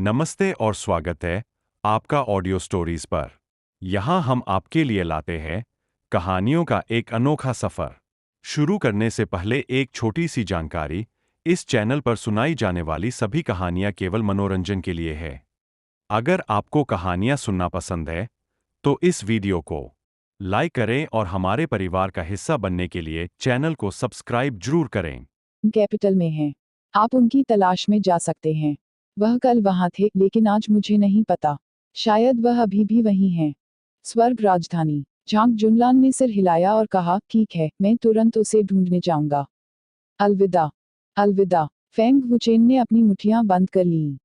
नमस्ते और स्वागत है आपका ऑडियो स्टोरीज पर। यहाँ हम आपके लिए लाते हैं कहानियों का एक अनोखा सफर। शुरू करने से पहले एक छोटी सी जानकारी, इस चैनल पर सुनाई जाने वाली सभी कहानियाँ केवल मनोरंजन के लिए है। अगर आपको कहानियाँ सुनना पसंद है, तो इस वीडियो को लाइक करें और हमारे परिवार का हिस्सा बनने के लिए चैनल को सब्सक्राइब जरूर करें। कैपिटल में हैं। आप उनकी तलाश में जा सकते हैं। वह कल वहां थे, लेकिन आज मुझे नहीं पता। शायद वह अभी भी वहीं हैं। स्वर्ग राजधानी। झांग जुनलान ने सिर हिलाया और कहा, ठीक है, मैं तुरंत उसे ढूंढने जाऊंगा। अलविदा। अलविदा। फेंग वुचेन ने अपनी मुट्ठियां बंद कर लीं।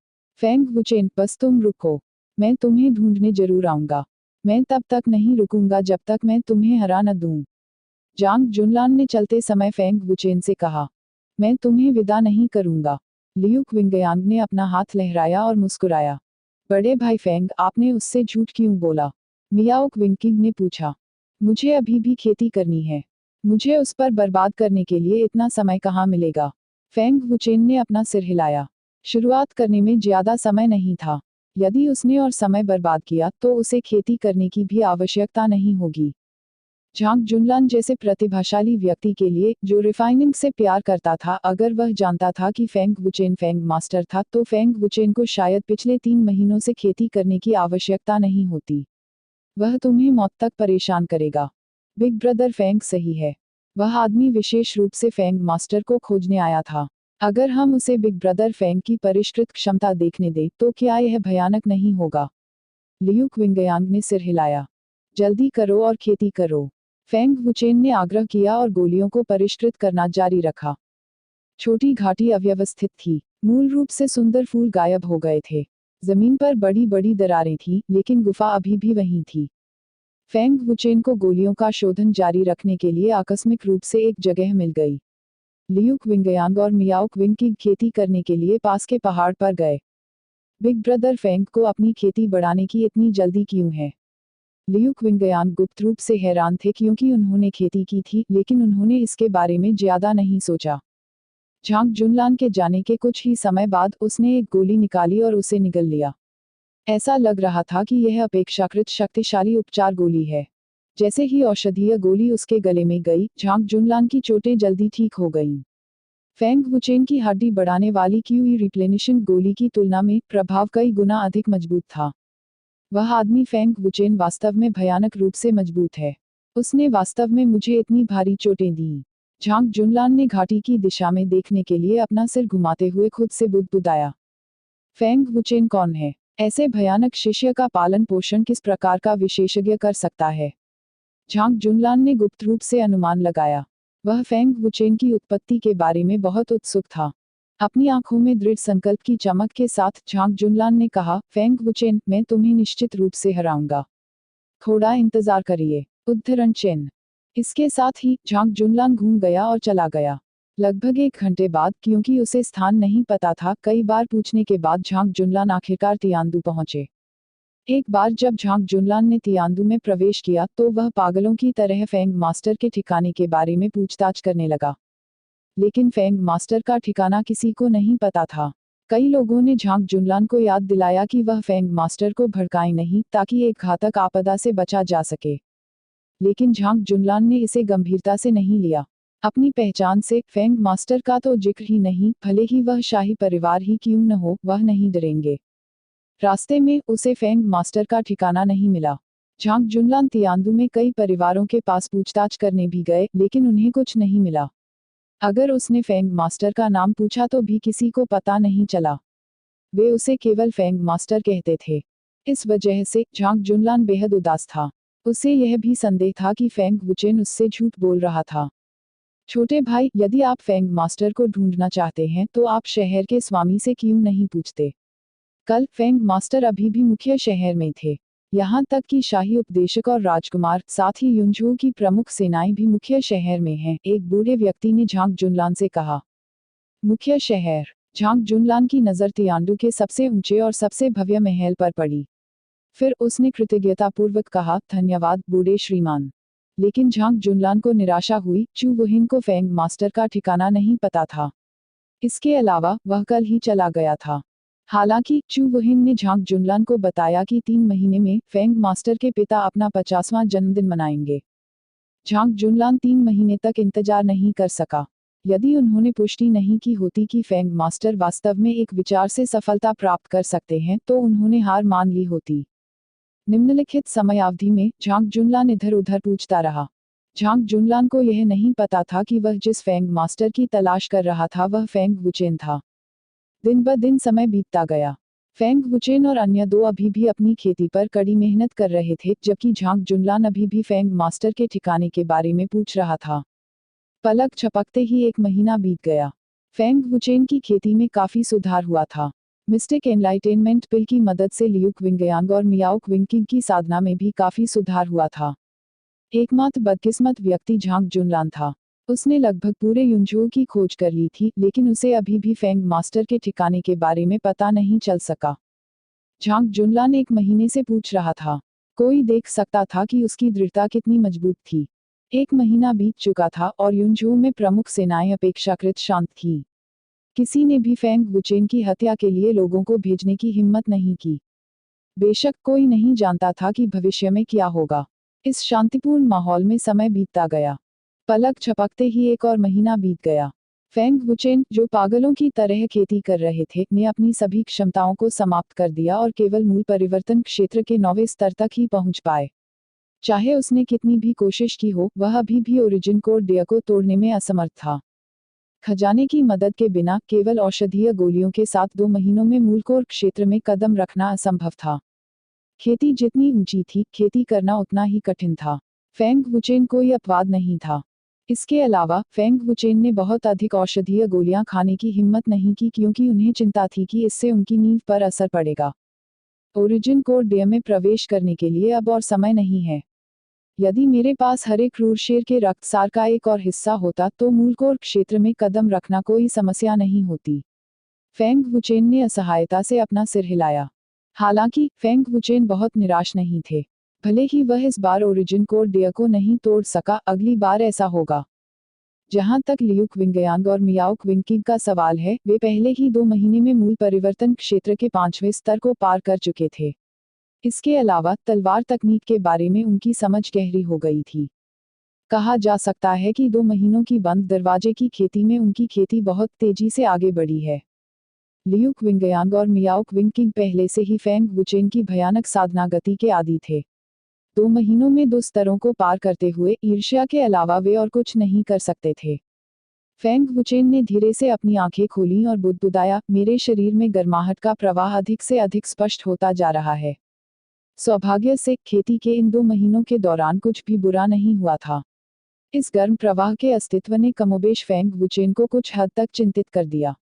फेंग वुचेन, बस तुम रुको। मैं तुम्हें ढूंढने जरूर आऊंगा। मैं तब तक नहीं रुकूंगा जब तक मैं तुम्हें हरा न दूं। झांग जुनलान ने चलते समय फेंग वुचेन से कहा, मैं तुम्हें विदा नहीं करूंगा। लियू क्विंगयांग ने अपना हाथ लहराया और मुस्कुराया। बड़े भाई फेंग, आपने उससे झूठ क्यों बोला? मियाओ क्विंकिंग ने पूछा। मुझे अभी भी खेती करनी है। मुझे उस पर बर्बाद करने के लिए इतना समय कहाँ मिलेगा? फेंग वुचेन ने अपना सिर हिलाया। शुरुआत करने में ज्यादा समय नहीं था। यदि उसने और समय बर्बाद किया तो उसे खेती करने की भी आवश्यकता नहीं होगी। झांग जुनलान जैसे प्रतिभाशाली व्यक्ति के लिए, जो रिफाइनिंग से प्यार करता था, अगर वह जानता था कि फेंग वुचेन फेंग मास्टर था, तो फेंग वुचेन को शायद पिछले 3 महीनों से खेती करने की आवश्यकता नहीं होती। वह तुम्हें मौत तक परेशान करेगा। बिग ब्रदर फेंग सही है। वह आदमी विशेष रूप से फेंग मास्टर को खोजने आया था। अगर हम उसे बिग ब्रदर फेंग की परिष्कृत क्षमता देखने दें, तो क्या यह भयानक नहीं होगा? लियू क्विंगयांग ने सिर हिलाया। जल्दी करो और खेती करो। फेंग वुचेन ने आग्रह किया और गोलियों को परिष्कृत करना जारी रखा। छोटी घाटी अव्यवस्थित थी। मूल रूप से सुंदर फूल गायब हो गए थे। जमीन पर बड़ी बड़ी दरारें थीं, लेकिन गुफा अभी भी वहीं थी। फेंग वुचेन को गोलियों का शोधन जारी रखने के लिए आकस्मिक रूप से एक जगह मिल गई। लियू क्विंगयांग और मियाओ क्विंग की खेती करने के लिए पास के पहाड़ पर गए। बिग ब्रदर फेंग को अपनी खेती बढ़ाने की इतनी जल्दी क्यों है? लियू क्विंगयांग गुप्त रूप से हैरान थे, क्योंकि उन्होंने खेती की थी, लेकिन उन्होंने इसके बारे में ज्यादा नहीं सोचा। झांग जुनलान के जाने के कुछ ही समय बाद उसने एक गोली निकाली और उसे निगल लिया। ऐसा लग रहा था कि यह अपेक्षाकृत शक्तिशाली उपचार गोली है। जैसे ही औषधीय गोली उसके गले में गई, झांग जुनलान की चोटें जल्दी ठीक हो गईं। फेंग वुचेन की हड्डी बढ़ाने वाली क्यूई रिप्लेनिशिंग गोली की तुलना में प्रभाव कई गुना अधिक मजबूत था। वह आदमी फेंग वुचेन वास्तव में भयानक रूप से मजबूत है। उसने वास्तव में मुझे इतनी भारी चोटें दी। झांग जुनलान ने घाटी की दिशा में देखने के लिए अपना सिर घुमाते हुए खुद से बुदबुदाया। फेंग वुचेन कौन है? ऐसे भयानक शिष्य का पालन पोषण किस प्रकार का विशेषज्ञ कर सकता है? झांग जुनलान ने गुप्त रूप से अनुमान लगाया। वह फेंग वुचेन की उत्पत्ति के बारे में बहुत उत्सुक था। अपनी आंखों में दृढ़ संकल्प की चमक के साथ झांग जुनलान ने कहा, फेंग वुचेन, मैं तुम्हें निश्चित रूप से हराऊंगा। थोड़ा इंतजार करिए। उद्धरण चिन्ह। इसके साथ ही झांग जुनलान घूम गया और चला गया। लगभग 1 घंटे बाद, क्योंकि उसे स्थान नहीं पता था, कई बार पूछने के बाद झांग जुनलान आखिरकार तियांदू पहुंचे। एक बार जब झांग जुनलान ने तियांदू में प्रवेश किया, तो वह पागलों की तरह फेंग मास्टर के ठिकाने के बारे में पूछताछ करने लगा। लेकिन फेंग मास्टर का ठिकाना किसी को नहीं पता था। कई लोगों ने झांग जुनलान को याद दिलाया कि वह फेंग मास्टर को भड़काए नहीं, ताकि एक घातक आपदा से बचा जा सके। लेकिन झांग जुनलान ने इसे गंभीरता से नहीं लिया। अपनी पहचान से फेंग मास्टर का तो जिक्र ही नहीं, भले ही वह शाही परिवार ही क्यों न हो, वह नहीं डरेंगे। रास्ते में उसे फेंग मास्टर का ठिकाना नहीं मिला। झांग जुनलान तियांदू में कई परिवारों के पास पूछताछ करने भी गए, लेकिन उन्हें कुछ नहीं मिला। अगर उसने फेंग मास्टर का नाम पूछा तो भी किसी को पता नहीं चला। वे उसे केवल फेंग मास्टर कहते थे। इस वजह से झांग जुनलान बेहद उदास था। उसे यह भी संदेह था कि फेंग वुचेन उससे झूठ बोल रहा था। छोटे भाई, यदि आप फेंग मास्टर को ढूंढना चाहते हैं, तो आप शहर के स्वामी से क्यों नहीं पूछते? कल फेंग मास्टर अभी भी मुख्य शहर में थे। यहाँ तक कि शाही उपदेशक और राजकुमार, साथ ही युनझू की प्रमुख सेनाएं भी मुख्य शहर में हैं, एक बूढ़े व्यक्ति ने झांग जुनलान से कहा। मुख्य शहर। झांग जुनलान की नज़र तियांदू के सबसे ऊंचे और सबसे भव्य महल पर पड़ी। फिर उसने कृतज्ञतापूर्वक कहा, धन्यवाद बूढ़े श्रीमान। लेकिन झांग जुनलान को निराशा हुई। चू वुहिन को फेंग मास्टर का ठिकाना नहीं पता था। इसके अलावा वह कल ही चला गया था। हालांकि चू वुहिन ने झांग जुनलान को बताया कि 3 महीने में फेंग मास्टर के पिता अपना 50वां जन्मदिन मनाएंगे। झांग जुनलान 3 महीने तक इंतजार नहीं कर सका। यदि उन्होंने पुष्टि नहीं की होती कि फेंग मास्टर वास्तव में एक विचार से सफलता प्राप्त कर सकते हैं तो उन्होंने हार मान ली होती। निम्नलिखित समयावधि में झांग जुनलान इधर उधर पूछता रहा। झांग जुनलान को यह नहीं पता था कि वह जिस फेंग मास्टर की तलाश कर रहा था वह फेंग वुचेन था। दिन ब दिन समय बीतता गया। फेंग वुचेन और अन्य दो अभी भी अपनी खेती पर कड़ी मेहनत कर रहे थे, जबकि झांग जुनलान अभी भी फेंग मास्टर के ठिकाने के बारे में पूछ रहा था। पलक झपकते ही 1 महीना बीत गया। फेंग वुचेन की खेती में काफी सुधार हुआ था। मिस्टिक एनलाइटेनमेंट पिल की मदद से लियुक विंगयांग और मियाओक विंकिंग की साधना में भी काफी सुधार हुआ था। एकमात्र बदकिस्मत व्यक्ति झांग जुनलान था। उसने लगभग पूरे युनझू की खोज कर ली थी, लेकिन उसे अभी भी फेंग मास्टर के ठिकाने के बारे में पता नहीं चल सका। झांग जुनलान 1 महीने से पूछ रहा था। कोई देख सकता था कि उसकी दृढ़ता कितनी मजबूत थी। 1 महीना बीत चुका था और युनझू में प्रमुख सेनाएं अपेक्षाकृत शांत थीं। किसी ने भी फेंग वुचेन की हत्या के लिए लोगों को भेजने की हिम्मत नहीं की। बेशक कोई नहीं जानता था कि भविष्य में क्या होगा। इस शांतिपूर्ण माहौल में समय बीतता गया। पलक झपकते ही 1 और महीना बीत गया। फेंग वुचेन, जो पागलों की तरह खेती कर रहे थे, ने अपनी सभी क्षमताओं को समाप्त कर दिया और केवल मूल परिवर्तन क्षेत्र के 9वें स्तर तक ही पहुंच पाए। चाहे उसने कितनी भी कोशिश की हो, वह अभी भी ओरिजिन कोर डेयर को तोड़ने में असमर्थ था। खजाने की मदद के बिना केवल औषधीय गोलियों के साथ 2 महीनों में मूल कोर क्षेत्र में कदम रखना असंभव था। खेती जितनी ऊंची थी, खेती करना उतना ही कठिन था। फेंग वुचेन कोई अपवाद नहीं था। इसके अलावा फेंग वुचेन ने बहुत अधिक औषधीय गोलियां खाने की हिम्मत नहीं की, क्योंकि उन्हें चिंता थी कि इससे उनकी नींद पर असर पड़ेगा। ओरिजिन कोर डेयर में प्रवेश करने के लिए अब और समय नहीं है। यदि मेरे पास हरे क्रूर शेर के रक्तसार का एक और हिस्सा होता तो मूल कोर क्षेत्र में कदम रखना कोई समस्या नहीं होती। फेंग वुचेन ने असहायता से अपना सिर हिलाया। हालांकि फेंग वुचेन बहुत निराश नहीं थे। भले ही वह इस बार ओरिजिन कोर डेयर को नहीं तोड़ सका, अगली बार ऐसा होगा। जहां तक लियुक विंगयांग और मियाओक विंकिंग का सवाल है, वे पहले ही 2 महीने में मूल परिवर्तन क्षेत्र के 5वें स्तर को पार कर चुके थे। इसके अलावा तलवार तकनीक के बारे में उनकी समझ गहरी हो गई थी। कहा जा सकता है कि 2 महीनों की बंद दरवाजे की खेती में उनकी खेती बहुत तेजी से आगे बढ़ी है। लियुक विंगयांग और मियाओक विंकिंग पहले से ही फेंग वुचेन की भयानक साधना गति के आदी थे। 2 महीनों में 2 स्तरों को पार करते हुए ईर्ष्या के अलावा वे और कुछ नहीं कर सकते थे। फेंग वुचेन ने धीरे से अपनी आंखें खोलीं और बुदबुदाया, मेरे शरीर में गर्माहट का प्रवाह अधिक से अधिक स्पष्ट होता जा रहा है। सौभाग्य से खेती के इन 2 महीनों के दौरान कुछ भी बुरा नहीं हुआ था। इस गर्म प्रवाह के अस्तित्व ने कमोबेश फेंग वुचेन को कुछ हद तक चिंतित कर दिया।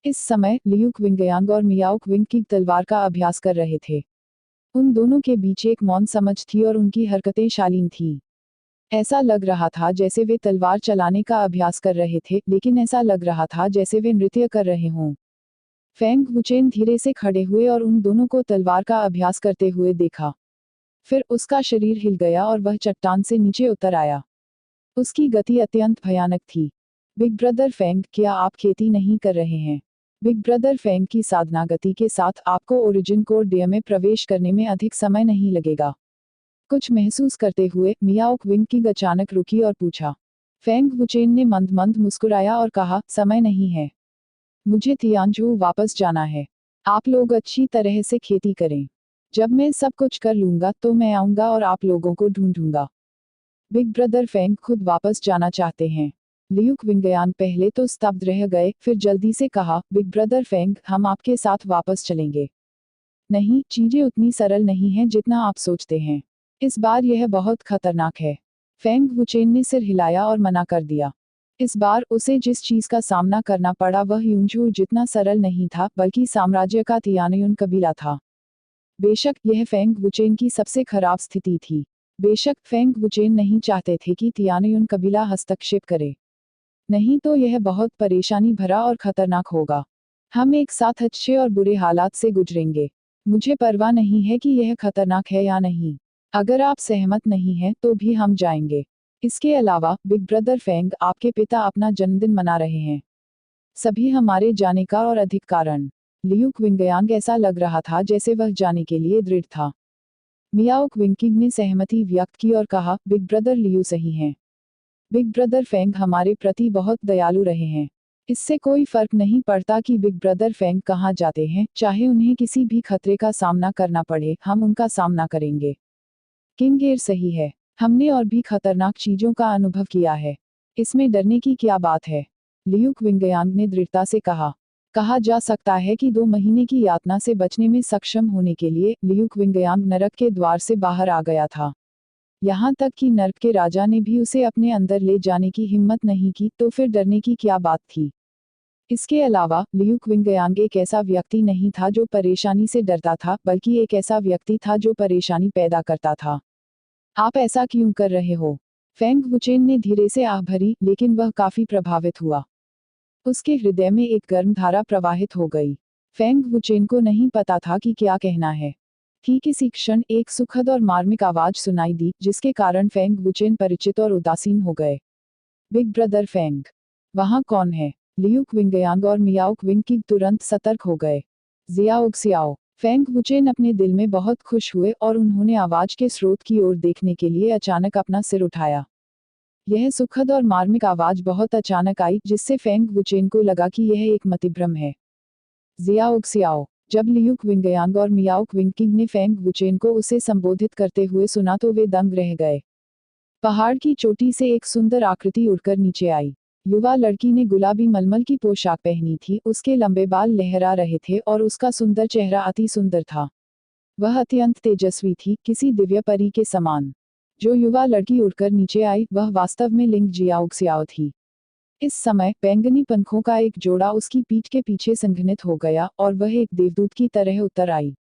इस समय लियुक विंगयांग और मियाओक विंकिंग तलवार का अभ्यास कर रहे थे। उन दोनों के बीच एक मौन समझ थी और उनकी हरकतें शालीन थीं। ऐसा लग रहा था जैसे वे तलवार चलाने का अभ्यास कर रहे थे, लेकिन ऐसा लग रहा था जैसे वे नृत्य कर रहे हों। फेंग वुचेन धीरे से खड़े हुए और उन दोनों को तलवार का अभ्यास करते हुए देखा। फिर उसका शरीर हिल गया और वह चट्टान से नीचे उतर आया। उसकी गति अत्यंत भयानक थी। बिग ब्रदर फेंग, क्या आप खेती नहीं कर रहे हैं? बिग ब्रदर फेंग की साधना गति के साथ आपको ओरिजिन कोर डेयर में प्रवेश करने में अधिक समय नहीं लगेगा। कुछ महसूस करते हुए मियाओक विंकिंग अचानक रुकी और पूछा। फेंग वुचेन ने मंद मंद मुस्कुराया और कहा, समय नहीं है। मुझे तियानजू वापस जाना है। आप लोग अच्छी तरह से खेती करें। जब मैं सब कुछ कर लूंगा तो मैं आऊंगा और आप लोगों को ढूंढूंगा। बिग ब्रदर फेंग खुद वापस जाना चाहते हैं। लियुक विंगयांग पहले तो स्तब्ध रह गए, फिर जल्दी से कहा, बिग ब्रदर फेंग, हम आपके साथ वापस चलेंगे। नहीं, चीजें उतनी सरल नहीं हैं जितना आप सोचते हैं। इस बार यह बहुत खतरनाक है। फेंग वुचेन ने सिर हिलाया और मना कर दिया। इस बार उसे जिस चीज का सामना करना पड़ा वह यूंझू जितना सरल नहीं था, बल्कि साम्राज्य का तियानयुन कबीला था। बेशक यह फेंग वुचेन की सबसे खराब स्थिति थी। बेशक फेंग वुचेन नहीं चाहते थे कि तियानयुन कबीला हस्तक्षेप करे। नहीं तो यह बहुत परेशानी भरा और खतरनाक होगा। हम एक साथ अच्छे और बुरे हालात से गुजरेंगे। मुझे परवाह नहीं है कि यह खतरनाक है या नहीं। अगर आप सहमत नहीं हैं तो भी हम जाएंगे। इसके अलावा बिग ब्रदर फेंग, आपके पिता अपना जन्मदिन मना रहे हैं। सभी हमारे जाने का और अधिक कारण। लियू क्विंगयांग ऐसा लग रहा था जैसे वह जाने के लिए दृढ़ था। मियाओ क्विंकिंग ने सहमति व्यक्त की और कहा, बिग ब्रदर लियू सही हैं। बिग ब्रदर फेंग हमारे प्रति बहुत दयालु रहे हैं। इससे कोई फर्क नहीं पड़ता कि बिग ब्रदर फेंग कहाँ जाते हैं, चाहे उन्हें किसी भी खतरे का सामना करना पड़े, हम उनका सामना करेंगे। किंग एयर सही है। हमने और भी खतरनाक चीजों का अनुभव किया है। इसमें डरने की क्या बात है? लियू क्विंगयांग ने दृढ़ता से कहा जा सकता है कि 2 महीने की यातना से बचने में सक्षम होने के लिए लियू क्विंगयांग नरक के द्वार से बाहर आ गया था। यहाँ तक कि नर्क के राजा ने भी उसे अपने अंदर ले जाने की हिम्मत नहीं की, तो फिर डरने की क्या बात थी? इसके अलावा लियू क्विंगयांग एक ऐसा व्यक्ति नहीं था जो परेशानी से डरता था, बल्कि एक ऐसा व्यक्ति था जो परेशानी पैदा करता था। आप ऐसा क्यों कर रहे हो? फेंग वुचेन ने धीरे से आह भरी, लेकिन वह काफी प्रभावित हुआ। उसके हृदय में एक गर्म धारा प्रवाहित हो गई। फेंग वुचेन को नहीं पता था कि क्या कहना है। ठीक इसी क्षण एक सुखद और मार्मिक आवाज सुनाई दी, जिसके कारण फेंग वुचेन परिचित और उदासीन हो गए। बिग ब्रदर फेंग, वहाँ कौन है? लियू क्विंगयांग और मियाओ क्विंकिंग तुरंत सतर्क हो गए। जियाओ क्सियाओ। फेंग वुचेन अपने दिल में बहुत खुश हुए और उन्होंने आवाज के स्रोत की ओर देखने के लिए अचानक अपना सिर उठाया। यह सुखद और मार्मिक आवाज बहुत अचानक आई, जिससे फेंग वुचेन को लगा कि यह एक मतिभ्रम है। जियाओ क्सियाओ। जब लियू क्विंगयांग और मियाओ क्विंकिंग ने फेंग वुचेन को उसे संबोधित करते हुए सुना तो वे दंग रह गए। पहाड़ की चोटी से एक सुंदर आकृति उड़कर नीचे आई। युवा लड़की ने गुलाबी मलमल की पोशाक पहनी थी, उसके लंबे बाल लहरा रहे थे और उसका सुंदर चेहरा अति सुंदर था। वह अत्यंत तेजस्वी थी, किसी दिव्य परी के समान। जो युवा लड़की उड़कर नीचे आई, वह वास्तव में लिंग जियाओ क्सियाओ थी। इस समय बैंगनी पंखों का एक जोड़ा उसकी पीठ के पीछे संघनित हो गया और वह एक देवदूत की तरह उतर आई।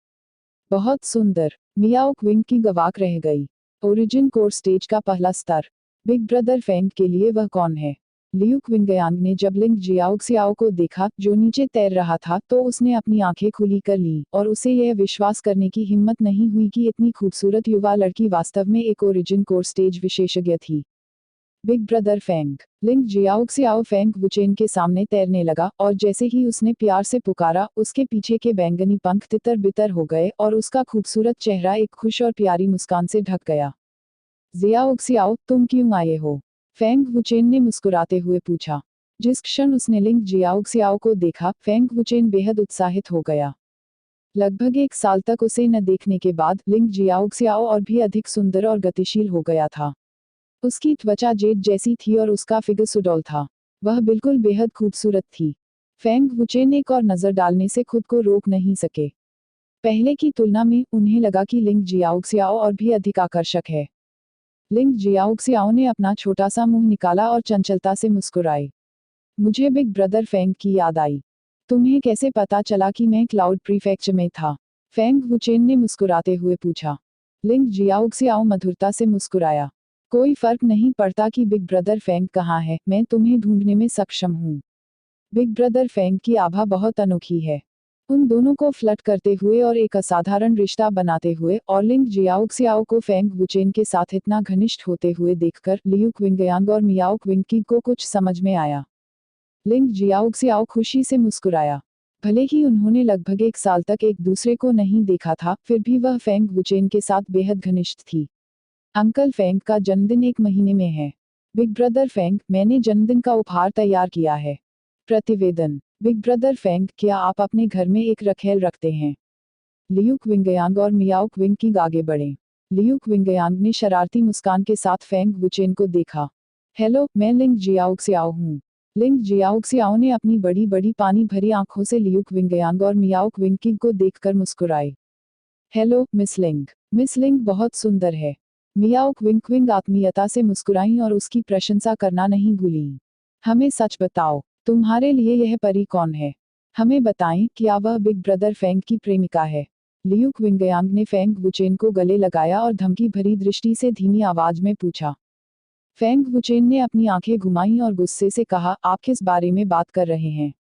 बहुत सुंदर। मियाओ क्विंकिंग अवाक रह गई। ओरिजिन कोर स्टेज का पहला स्तर। बिग ब्रदर फेंग के लिए वह कौन है? लियू क्विंगयांग ने जब लिंग जियाओ क्सियाओ को देखा, जो नीचे तैर रहा था, तो उसने अपनी आंखें खुली कर लीं और उसे यह विश्वास करने की हिम्मत नहीं हुई कि इतनी खूबसूरत युवा लड़की वास्तव में एक ओरिजिन कोर स्टेज विशेषज्ञ थी। Big brother Feng. लिंग जियाओ क्सियाओ फेंग वुचेन के सामने तैरने लगा और जैसे ही उसने प्यार से पुकारा, उसके पीछे के बैंगनी पंख तितर बितर हो गए और उसका खूबसूरत चेहरा एक खुश और प्यारी मुस्कान से ढक गया। जियाओ क्सियाओ, तुम क्यों आए हो? फेंग वुचेन ने मुस्कुराते हुए पूछा। जिस क्षण उसने लिंग जियाओ क्सियाओ को देखा, फेंग वुचेन बेहद उत्साहित हो गया। लगभग 1 साल तक उसे न देखने के बाद लिंग जियाओ क्सियाओ और भी अधिक सुंदर और गतिशील हो गया था। उसकी त्वचा जेड जैसी थी और उसका फिगर सुडौल था। वह बिल्कुल बेहद खूबसूरत थी। फेंग वुचेन एक और नजर डालने से खुद को रोक नहीं सके। पहले की तुलना में उन्हें लगा कि लिंग जियाओ क्सियाओ और भी अधिक आकर्षक है। लिंग जियाओ क्सियाओ ने अपना छोटा सा मुंह निकाला और चंचलता से मुस्कुराई। मुझे बिग ब्रदर फेंग की याद आई। तुम्हें कैसे पता चला कि मैं क्लाउड प्रीफेक्चर में था? फेंग वुचेन ने मुस्कुराते हुए पूछा। लिंग जियाओ क्सियाओ मधुरता से मुस्कुराया। कोई फर्क नहीं पड़ता कि बिग ब्रदर फेंग कहाँ है, मैं तुम्हें ढूंढने में सक्षम हूँ। बिग ब्रदर फेंग की आभा बहुत अनोखी है। उन दोनों को फ्लर्ट करते हुए और एक असाधारण रिश्ता बनाते हुए और लिंग जियाओ क्सियाओ को फेंग वुचेन के साथ इतना घनिष्ठ होते हुए देखकर लियू क्विंगयांग और मियाओ क्विंकिंग को कुछ समझ में आया। लिंग जियाओ क्सियाओ खुशी से मुस्कुराया। भले ही उन्होंने लगभग 1 साल तक एक दूसरे को नहीं देखा था, फिर भी वह फेंग वुचेन के साथ बेहद घनिष्ठ थी। अंकल फेंग का जन्मदिन 1 महीने में है। बिग ब्रदर फेंग, मैंने जन्मदिन का उपहार तैयार किया है। प्रतिवेदन। बिग ब्रदर फेंग, क्या आप अपने घर में एक रखेल रखते हैं? लियू क्विंगयांग और मियाओ क्विंकिंग आगे बढ़े। लियू क्विंगयांग ने शरारती मुस्कान के साथ फेंग वुचेन को देखा। हेलो, मैं लिंग जियाओ क्सियाओ हूँ। लिंग जियाओ क्सियाओ ने अपनी बड़ी बड़ी पानी भरी आंखों से लियू क्विंगयांग और मियाओ क्विंकिंग को देखकर मुस्कुराई। हेलो मिस लिंग। मिस लिंग बहुत सुंदर है। मियाओ क्विंकिंग आत्मीयता से मुस्कुराई और उसकी प्रशंसा करना नहीं भूली। हमें सच बताओ, तुम्हारे लिए यह परी कौन है? हमें बताएं, क्या वह बिग ब्रदर फेंग की प्रेमिका है? लियू क्विंगयांग ने फेंग वुचेन को गले लगाया और धमकी भरी दृष्टि से धीमी आवाज में पूछा। फेंग वुचेन ने अपनी आंखें घुमाईं और गुस्से से कहा, आप किस बारे में बात कर रहे हैं?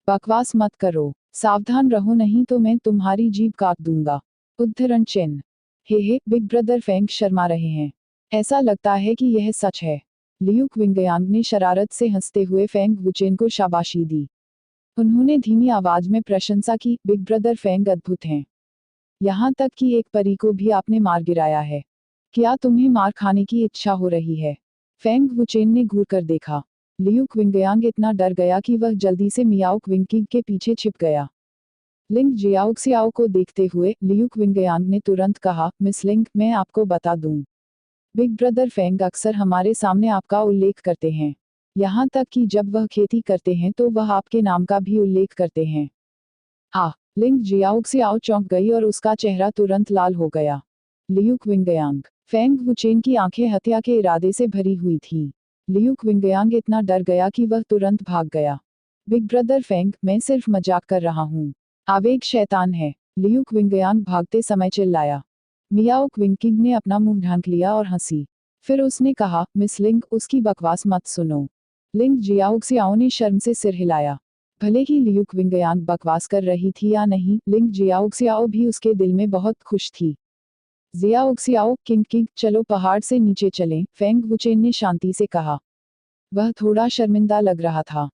बकवास मत करो। सावधान रहो, नहीं तो मैं तुम्हारी जीभ काट दूंगा। उद्धरण चिन्ह। हे, बिग ब्रदर फेंग शर्मा रहे हैं। ऐसा लगता है कि यह सच है। लियू क्विंगयांग ने शरारत से हंसते हुए फेंग वुचेन को शाबाशी दी। उन्होंने धीमी आवाज में प्रशंसा की, बिग ब्रदर फेंग अद्भुत हैं। यहाँ तक कि एक परी को भी आपने मार गिराया है। क्या तुम्हें मार खाने की इच्छा हो रही है? फेंग वुचेन ने घूर कर देखा। लियू क्विंगयांग इतना डर गया कि वह जल्दी से मियाओ क्विंकिंग के पीछे छिप गया। लिंग जियाओक्सियाओ को देखते हुए लियू क्विंगयांग ने तुरंत कहा, मिस लिंग, मैं आपको बता दूं। बिग ब्रदर फेंग अक्सर हमारे सामने आपका उल्लेख करते हैं। यहाँ तक कि जब वह खेती करते हैं तो वह आपके नाम का भी उल्लेख करते हैं। हाँ, लिंग जियाओक्सियाओ चौंक गई और उसका चेहरा तुरंत लाल हो गया। लियू क्विंगयांग। फेंग वुचेन की आंखें हत्या के इरादे से भरी हुई थीं। लियू क्विंगयांग इतना डर गया कि वह तुरंत भाग गया। बिग ब्रदर फेंग, मैं सिर्फ मजाक कर रहा हूँ। आवेग शैतान है। लियू क्विंगयांग भागते समय चिल्लाया। मियाओ क्विंकिंग ने अपना मुंह ढांक लिया और हंसी। फिर उसने कहा, मिस लिंग, उसकी बकवास मत सुनो। लिंग जियाओक्सियाओ ने शर्म से सिर हिलाया। भले ही लियू क्विंगयांग बकवास कर रही थी या नहीं, लिंग जियाओक्सियाओ भी उसके दिल में बहुत खुश थी। जियाओक्सियाओ, किंग किंग, चलो पहाड़ से नीचे चलें, फेंग वुचेन ने शांति से कहा। वह थोड़ा शर्मिंदा लग रहा था।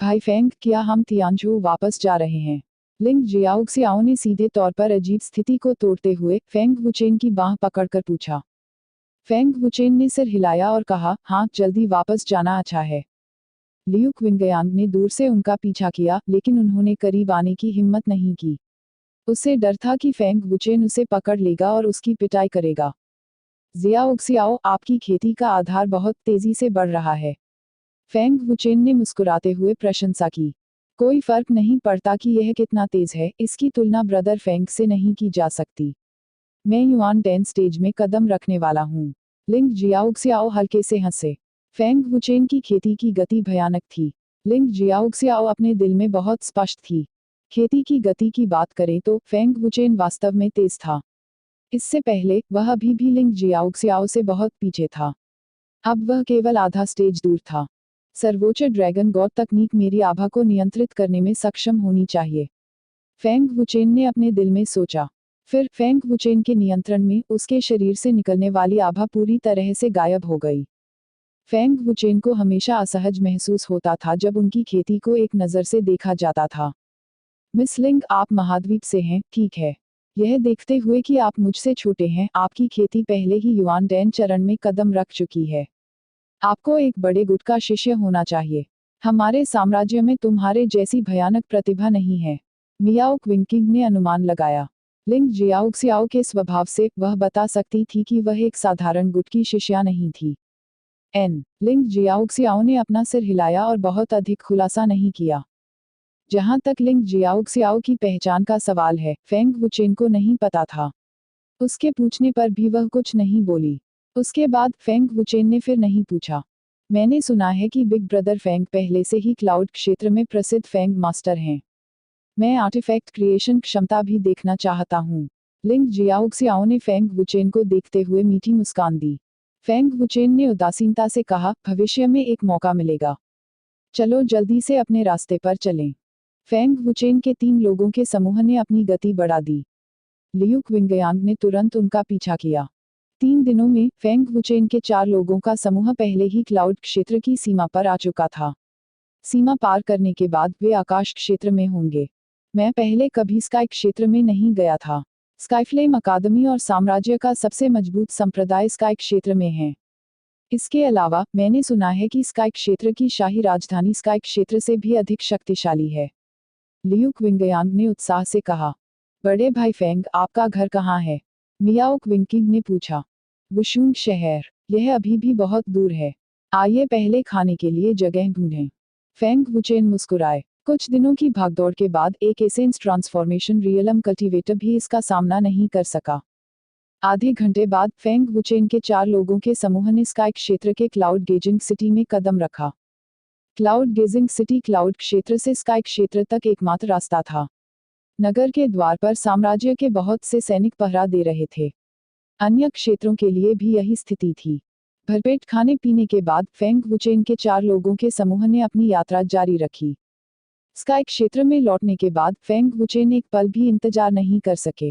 भाई फेंग, क्या हम तियानजू वापस जा रहे हैं? लिंग जियाओक्सियाओ ने सीधे तौर पर अजीब स्थिति को तोड़ते हुए फेंग वुचेन की बांह पकड़कर पूछा। फेंग वुचेन ने सिर हिलाया और कहा, हाँ, जल्दी वापस जाना अच्छा है। लियू क्विंगयांग ने दूर से उनका पीछा किया, लेकिन उन्होंने करीब आने की हिम्मत नहीं की। उसे डर था कि फेंग वुचेन उसे पकड़ लेगा और उसकी पिटाई करेगा। जियाओक्सियाओ, आपकी खेती का आधार बहुत तेजी से बढ़ रहा है। फेंग वुचेन ने मुस्कुराते हुए प्रशंसा की। कोई फर्क नहीं पड़ता कि यह कितना तेज है, इसकी तुलना ब्रदर फेंग से नहीं की जा सकती। मैं युआन डेन स्टेज में कदम रखने वाला हूँ। लिंग जियाओक्सियाओ हल्के से हंसे। फेंग वुचेन की खेती की गति भयानक थी। लिंग जियाओक्सियाओ अपने दिल में बहुत स्पष्ट थी। खेती की गति की बात करें तो फेंग वुचेन वास्तव में तेज था। इससे पहले वह अभी भी लिंग जियाओक्सियाओ से बहुत पीछे था। अब वह केवल आधा स्टेज दूर था। सर्वोच्च ड्रैगन गॉड तकनीक मेरी आभा को नियंत्रित करने में सक्षम होनी चाहिए। फेंग वुचेन ने अपने दिल में सोचा। फिर फेंग वुचेन के नियंत्रण में उसके शरीर से निकलने वाली आभा पूरी तरह से गायब हो गई। फेंग वुचेन को हमेशा असहज महसूस होता था जब उनकी खेती को एक नज़र से देखा जाता था। मिस लिंग, आप महाद्वीप से हैं, ठीक है। यह देखते हुए कि आप मुझसे छोटे हैं, आपकी खेती पहले ही युआन डेन चरण में कदम रख चुकी है। आपको एक बड़े गुट का शिष्य होना चाहिए। हमारे साम्राज्य में तुम्हारे जैसी भयानक प्रतिभा नहीं है। मियाओ क्विंकिंग ने अनुमान लगाया। लिंग जियाओक्सियाओ के स्वभाव से वह बता सकती थी कि वह एक साधारण गुट की शिष्या नहीं थी। लिंग जियाओक्सियाओ ने अपना सिर हिलाया और बहुत अधिक खुलासा नहीं किया। जहां तक लिंग जियाओक्सियाओ की पहचान का सवाल है, फेंग वुचेन को नहीं पता था। उसके पूछने पर भी वह कुछ नहीं बोली। उसके बाद फेंग वुचेन ने फिर नहीं पूछा। मैंने सुना है कि बिग ब्रदर फेंग पहले से ही क्लाउड क्षेत्र में प्रसिद्ध फेंग मास्टर हैं। मैं आर्टिफैक्ट क्रिएशन क्षमता भी देखना चाहता हूँ। लिंग जियाओक्सियाओ ने फेंग वुचेन को देखते हुए मीठी मुस्कान दी। फेंग वुचेन ने उदासीनता से कहा, भविष्य में एक मौका मिलेगा। चलो जल्दी से अपने रास्ते पर चलें। फेंग वुचेन के 3 लोगों के समूह ने अपनी गति बढ़ा दी। लियू क्विंगयांग ने तुरंत उनका पीछा किया। 3 दिनों में फेंग वुचेन के 4 लोगों का समूह पहले ही क्लाउड क्षेत्र की सीमा पर आ चुका था। सीमा पार करने के बाद वे आकाश क्षेत्र में होंगे। मैं पहले कभी स्काई क्षेत्र में नहीं गया था। स्काईफ्लेम अकादमी और साम्राज्य का सबसे मजबूत संप्रदाय स्काई क्षेत्र में है। इसके अलावा मैंने सुना है कि स्काई क्षेत्र की शाही राजधानी स्काई क्षेत्र से भी अधिक शक्तिशाली है। लियू क्विंगयांग ने उत्साह से कहा। बड़े भाई फेंग, आपका घर कहाँ है? मियाओ क्विंकिंग ने पूछा। वुशुंग शहर। यह अभी भी बहुत दूर है। आइए पहले खाने के लिए जगह ढूंढें। फेंग वुचेन मुस्कुराए। कुछ दिनों की भागदौड़ के बाद एक एसेंस ट्रांसफॉर्मेशन रियलम कल्टीवेटर भी इसका सामना नहीं कर सका। आधे घंटे बाद फेंग वुचेन के 4 लोगों के समूह ने स्काई क्षेत्र के क्लाउड गेजिंग सिटी में कदम रखा। क्लाउड गेजिंग सिटी क्लाउड क्षेत्र से स्काई क्षेत्र तक एकमात्र रास्ता था। नगर के द्वार पर साम्राज्य के बहुत से सैनिक पहरा दे रहे थे। अन्य क्षेत्रों के लिए भी यही स्थिति थी। भरपेट खाने पीने के बाद फेंग वुचेन के 4 लोगों के समूह ने अपनी यात्रा जारी रखी। स्काई क्षेत्र में लौटने के बाद फेंग वुचेन एक पल भी इंतजार नहीं कर सके।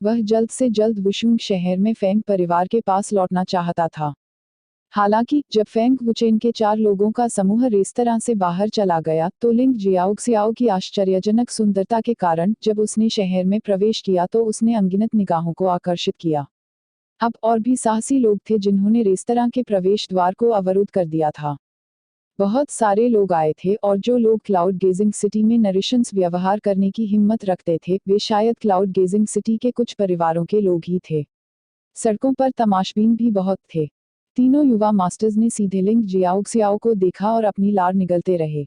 वह जल्द से जल्द वुशुंग शहर में फेंग परिवार के पास लौटना चाहता था। हालांकि जब फेंग वुचेन के 4 लोगों का समूह रेस्तरां से बाहर चला गया तो लिंग जियाओक्सियाओ की आश्चर्यजनक सुंदरता के कारण जब उसने शहर में प्रवेश किया तो उसने अनगिनत निगाहों को आकर्षित किया। अब और भी साहसी लोग थे जिन्होंने रेस्तरां के प्रवेश द्वार को अवरुद्ध कर दिया था। बहुत सारे लोग आए थे और जो लोग क्लाउड गेजिंग सिटी में नरिशंस व्यवहार करने की हिम्मत रखते थे वे शायद क्लाउड गेजिंग सिटी के कुछ परिवारों के लोग ही थे। सड़कों पर तमाशबीन भी बहुत थे। तीनों युवा मास्टर्स ने सीधे लिंग जियाओक्सियाओ को देखा और अपनी लार निगलते रहे।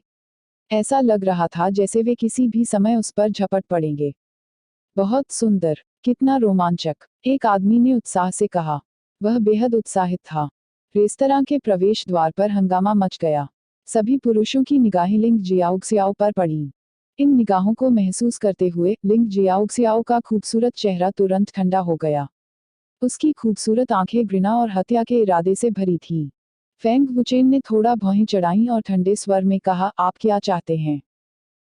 ऐसा लग रहा था जैसे वे किसी भी समय उस पर झपट पड़ेंगे। बहुत सुंदर, कितना रोमांचक, एक आदमी ने उत्साह से कहा। वह बेहद उत्साहित था। रेस्तरां के प्रवेश द्वार पर हंगामा मच गया। सभी पुरुषों की निगाहें लिंग जियाओक्सियाओ पर पड़ीं। इन निगाहों को महसूस करते हुए लिंग जियाओक्सियाओ का खूबसूरत चेहरा तुरंत ठंडा हो गया। उसकी खूबसूरत आंखें घृणा और हत्या के इरादे से भरी थीं। फेंग वुचेन ने थोड़ा भौहें चढ़ाईं और ठंडे स्वर में कहा, आप क्या चाहते हैं?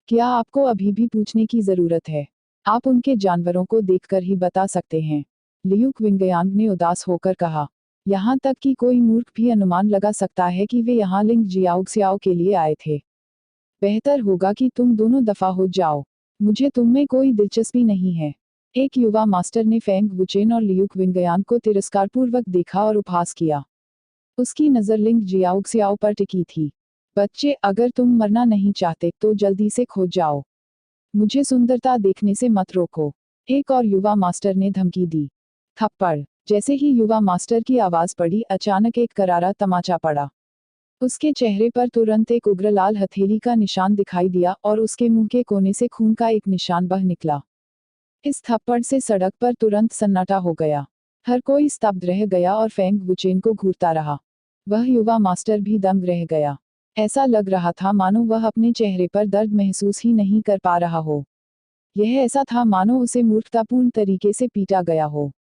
क्या आपको अभी भी पूछने की जरूरत है? आप उनके जानवरों को देखकर ही बता सकते हैं। लियू क्विंगयांग ने उदास होकर कहा। यहाँ तक कि कोई मूर्ख भी अनुमान लगा सकता है कि वे यहाँ लिंग जियाओक्सियाओ के लिए आए थे। बेहतर होगा कि तुम दोनों दफा हो जाओ। मुझे तुम में कोई दिलचस्पी नहीं है। एक युवा मास्टर ने फेंग वुचेन और लियू क्विंगयांग को तिरस्कारपूर्वक देखा और उपहास किया। उसकी नज़र लिंग जियाओक्सियाओ पर टिकी थी। बच्चे, अगर तुम मरना नहीं चाहते तो जल्दी से खो जाओ। मुझे सुंदरता देखने से मत रोको। एक और युवा मास्टर ने धमकी दी। थप्पड़। जैसे ही युवा मास्टर की आवाज पड़ी अचानक एक करारा तमाचा पड़ा। उसके चेहरे पर तुरंत एक उग्र लाल हथेली का निशान दिखाई दिया और उसके मुंह के कोने से खून का एक निशान बह निकला। इस थप्पड़ से सड़क पर तुरंत सन्नाटा हो गया। हर कोई स्तब्ध रह गया और फेंग वुचेन को घूरता रहा। वह युवा मास्टर भी दंग रह गया। ऐसा लग रहा था मानो वह अपने चेहरे पर दर्द महसूस ही नहीं कर पा रहा हो। यह ऐसा था मानो उसे मूर्खतापूर्ण तरीके से पीटा गया हो।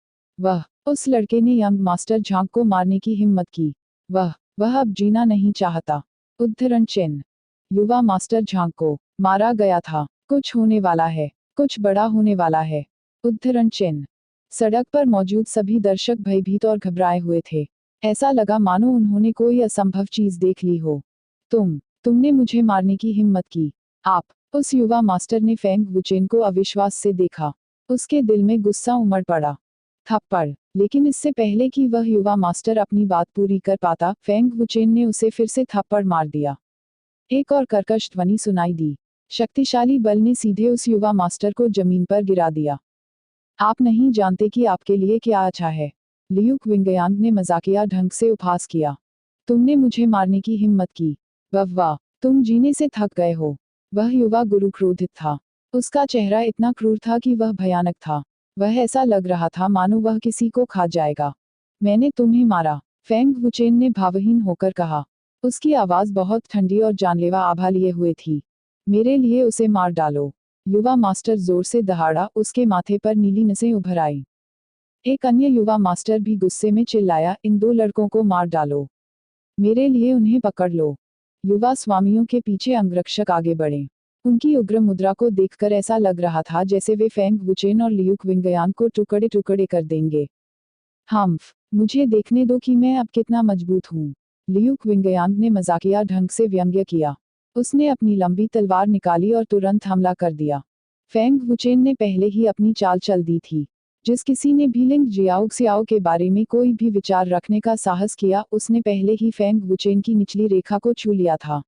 उस लड़के ने यंग मास्टर झांग को मारने की हिम्मत की। वह अब जीना नहीं चाहता। उद्धरण चिन्ह। युवा मास्टर झांग को मारा गया था। कुछ होने वाला है। कुछ बड़ा होने वाला है। उद्धरण चिन्ह। सड़क पर मौजूद सभी दर्शक भयभीत और घबराए हुए थे। ऐसा लगा मानो उन्होंने कोई असंभव चीज देख ली हो। तुमने मुझे मारने की हिम्मत की। आप। उस युवा मास्टर ने फेंग वुचेन को अविश्वास से देखा। उसके दिल में गुस्सा उमड़ पड़ा। थप्पड़। लेकिन इससे पहले कि वह युवा मास्टर अपनी बात पूरी कर पाता फेंग वुचेन ने उसे फिर से थप्पड़ मार दिया। एक और कर्कश ध्वनि सुनाई दी। शक्तिशाली बल ने सीधे उस युवा मास्टर को जमीन पर गिरा दिया। आप नहीं जानते कि आपके लिए क्या अच्छा है। लियू क्विंगयांग ने मजाकिया ढंग से उपहास किया। तुमने मुझे मारने की हिम्मत की। वाह, तुम जीने से थक गए हो। वह युवा गुरु क्रोधित था। उसका चेहरा इतना क्रूर था कि वह भयानक था। वह ऐसा लग रहा था मानो वह किसी को खा जाएगा। मैंने तुम्हें मारा, फेंग वुचेन ने भावहीन होकर कहा। उसकी आवाज बहुत ठंडी और जानलेवा आभा लिए हुए थी। मेरे लिए उसे मार डालो। युवा मास्टर जोर से दहाड़ा, उसके माथे पर नीली नसें उभर आई। एक अन्य युवा मास्टर भी गुस्से में चिल्लाया, इन 2 लड़कों को मार डालो। मेरे लिए उन्हें पकड़ लो। युवा स्वामियों के पीछे अंगरक्षक आगे बढ़े। उनकी उग्र मुद्रा को देखकर ऐसा लग रहा था जैसे वे फेंग वुचेन और लियू क्विंगयांग को टुकड़े टुकड़े कर देंगे। हम्फ, मुझे देखने दो कि मैं अब कितना मजबूत हूँ। लियू क्विंगयांग ने मजाकिया ढंग से व्यंग्य किया। उसने अपनी लंबी तलवार निकाली और तुरंत हमला कर दिया। फेंग वुचेन ने पहले ही अपनी चाल चल दी थी। जिस किसी ने भी लिंग जियाओक्सियाओ के बारे में कोई भी विचार रखने का साहस किया उसने पहले ही फेंग वुचेन की निचली रेखा को छू लिया था।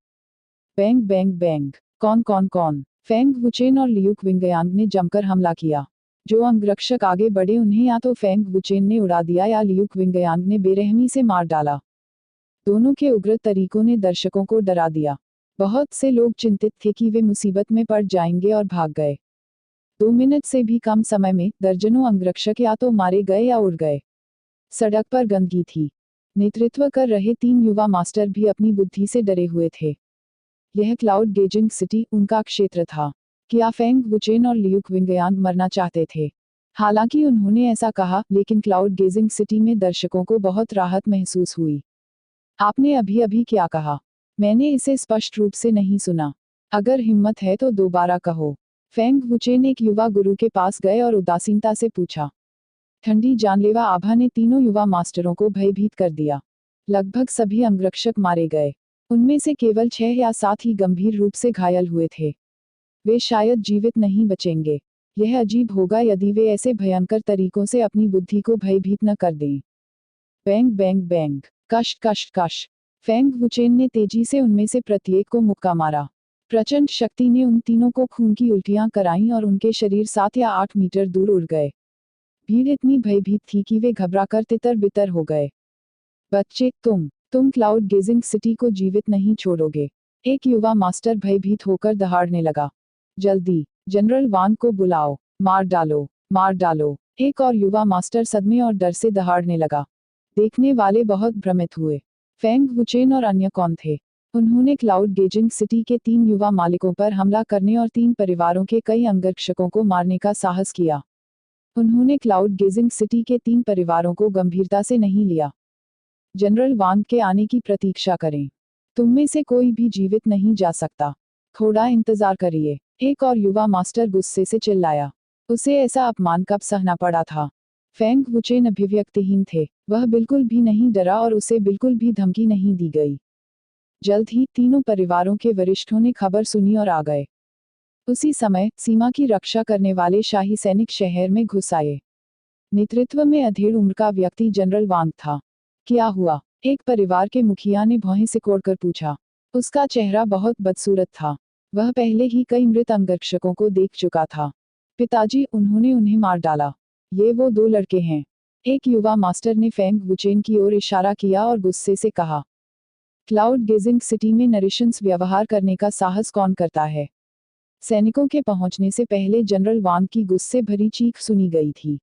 Bang bang bang. कौन? फेंग वुचेन और लियू क्विंगयांग ने जमकर हमला किया। जो अंगरक्षक आगे बढ़े उन्हें या तो फेंग वुचेन ने उड़ा दिया या लियू क्विंगयांग ने बेरहमी से मार डाला। दोनों के उग्र तरीकों ने दर्शकों को डरा दिया। बहुत से लोग चिंतित थे कि वे मुसीबत में पड़ जाएंगे और भाग गए। 2 मिनट से भी कम समय में दर्जनों अंगरक्षक या तो मारे गए या उड़ गए। सड़क पर गंदगी थी। नेतृत्व कर रहे 3 युवा मास्टर भी अपनी बुद्धि से डरे हुए थे। यह क्लाउड गेजिंग सिटी उनका क्षेत्र था। क्या फेंग वुचेन और लियू क्विंगयांग मरना चाहते थे? हालांकि उन्होंने ऐसा कहा, लेकिन क्लाउड गेजिंग सिटी में दर्शकों को बहुत राहत महसूस हुई। आपने अभी क्या कहा? मैंने इसे स्पष्ट रूप से नहीं सुना। अगर हिम्मत है तो दोबारा कहो। फेंग वुचेन एक युवा गुरु के पास गए और उदासीनता से पूछा। ठंडी जानलेवा आभा ने तीनों युवा मास्टरों को भयभीत कर दिया। लगभग सभी अंगरक्षक मारे गए। उनमें से केवल 6 या 7 ही गंभीर रूप से घायल हुए थे। वे शायद जीवित नहीं बचेंगे। यह अजीब होगा यदि वे ऐसे भयंकर तरीकों से अपनी बुद्धि को भयभीत न कर दें। बैंग बैंग बैंग, कश कश कश। फेंग वुचेन ने तेजी से उनमें से प्रत्येक को मुक्का मारा। प्रचंड शक्ति ने उन तीनों को खून की उल्टियां कराईं और उनके शरीर 7 या 8 मीटर दूर उड़ गए। भीड़ इतनी भयभीत थी कि वे घबराकर तितर बितर हो गए। बच्चे, तुम क्लाउड गेजिंग सिटी को जीवित नहीं छोड़ोगे। एक युवा मास्टर भयभीत होकर दहाड़ने लगा। जल्दी, जनरल वांग को बुलाओ, मार डालो, मार डालो। एक और युवा मास्टर सदमे और डर से दहाड़ने लगा। देखने वाले बहुत भ्रमित हुए। फेंग वुचेन और अन्य कौन थे? उन्होंने क्लाउड गेजिंग सिटी के 3 युवा मालिकों पर हमला करने और 3 परिवारों के कई अंगरक्षकों को मारने का साहस किया। उन्होंने क्लाउड गेजिंग सिटी के 3 परिवारों को गंभीरता से नहीं लिया। जनरल वांग के आने की प्रतीक्षा करें। तुम में से कोई भी जीवित नहीं जा सकता। थोड़ा इंतजार करिए। एक और युवा मास्टर गुस्से से चिल्लाया। उसे ऐसा अपमान कब सहना पड़ा था? फेंग वुचेन अभिव्यक्तिहीन थे। वह बिल्कुल भी नहीं डरा और उसे बिल्कुल भी धमकी नहीं दी गई। जल्द ही तीनों परिवारों के वरिष्ठों ने खबर सुनी और आ गए। उसी समय सीमा की रक्षा करने वाले शाही सैनिक शहर में घुस आए। नेतृत्व में अधेड़ उम्र का व्यक्ति जनरल वांग था। क्या हुआ? एक परिवार के मुखिया ने भौहें सिकोड़कर पूछा। उसका चेहरा बहुत बदसूरत था। वह पहले ही कई मृत अंगरक्षकों को देख चुका था। पिताजी, उन्होंने उन्हें मार डाला। ये वो 2 लड़के हैं। एक युवा मास्टर ने फेंग वुचेन की ओर इशारा किया और गुस्से से कहा। क्लाउड गेजिंग सिटी में नरिशंस व्यवहार करने का साहस कौन करता है? सैनिकों के पहुंचने से पहले जनरल वांग की गुस्से भरी चीख सुनी गई थी।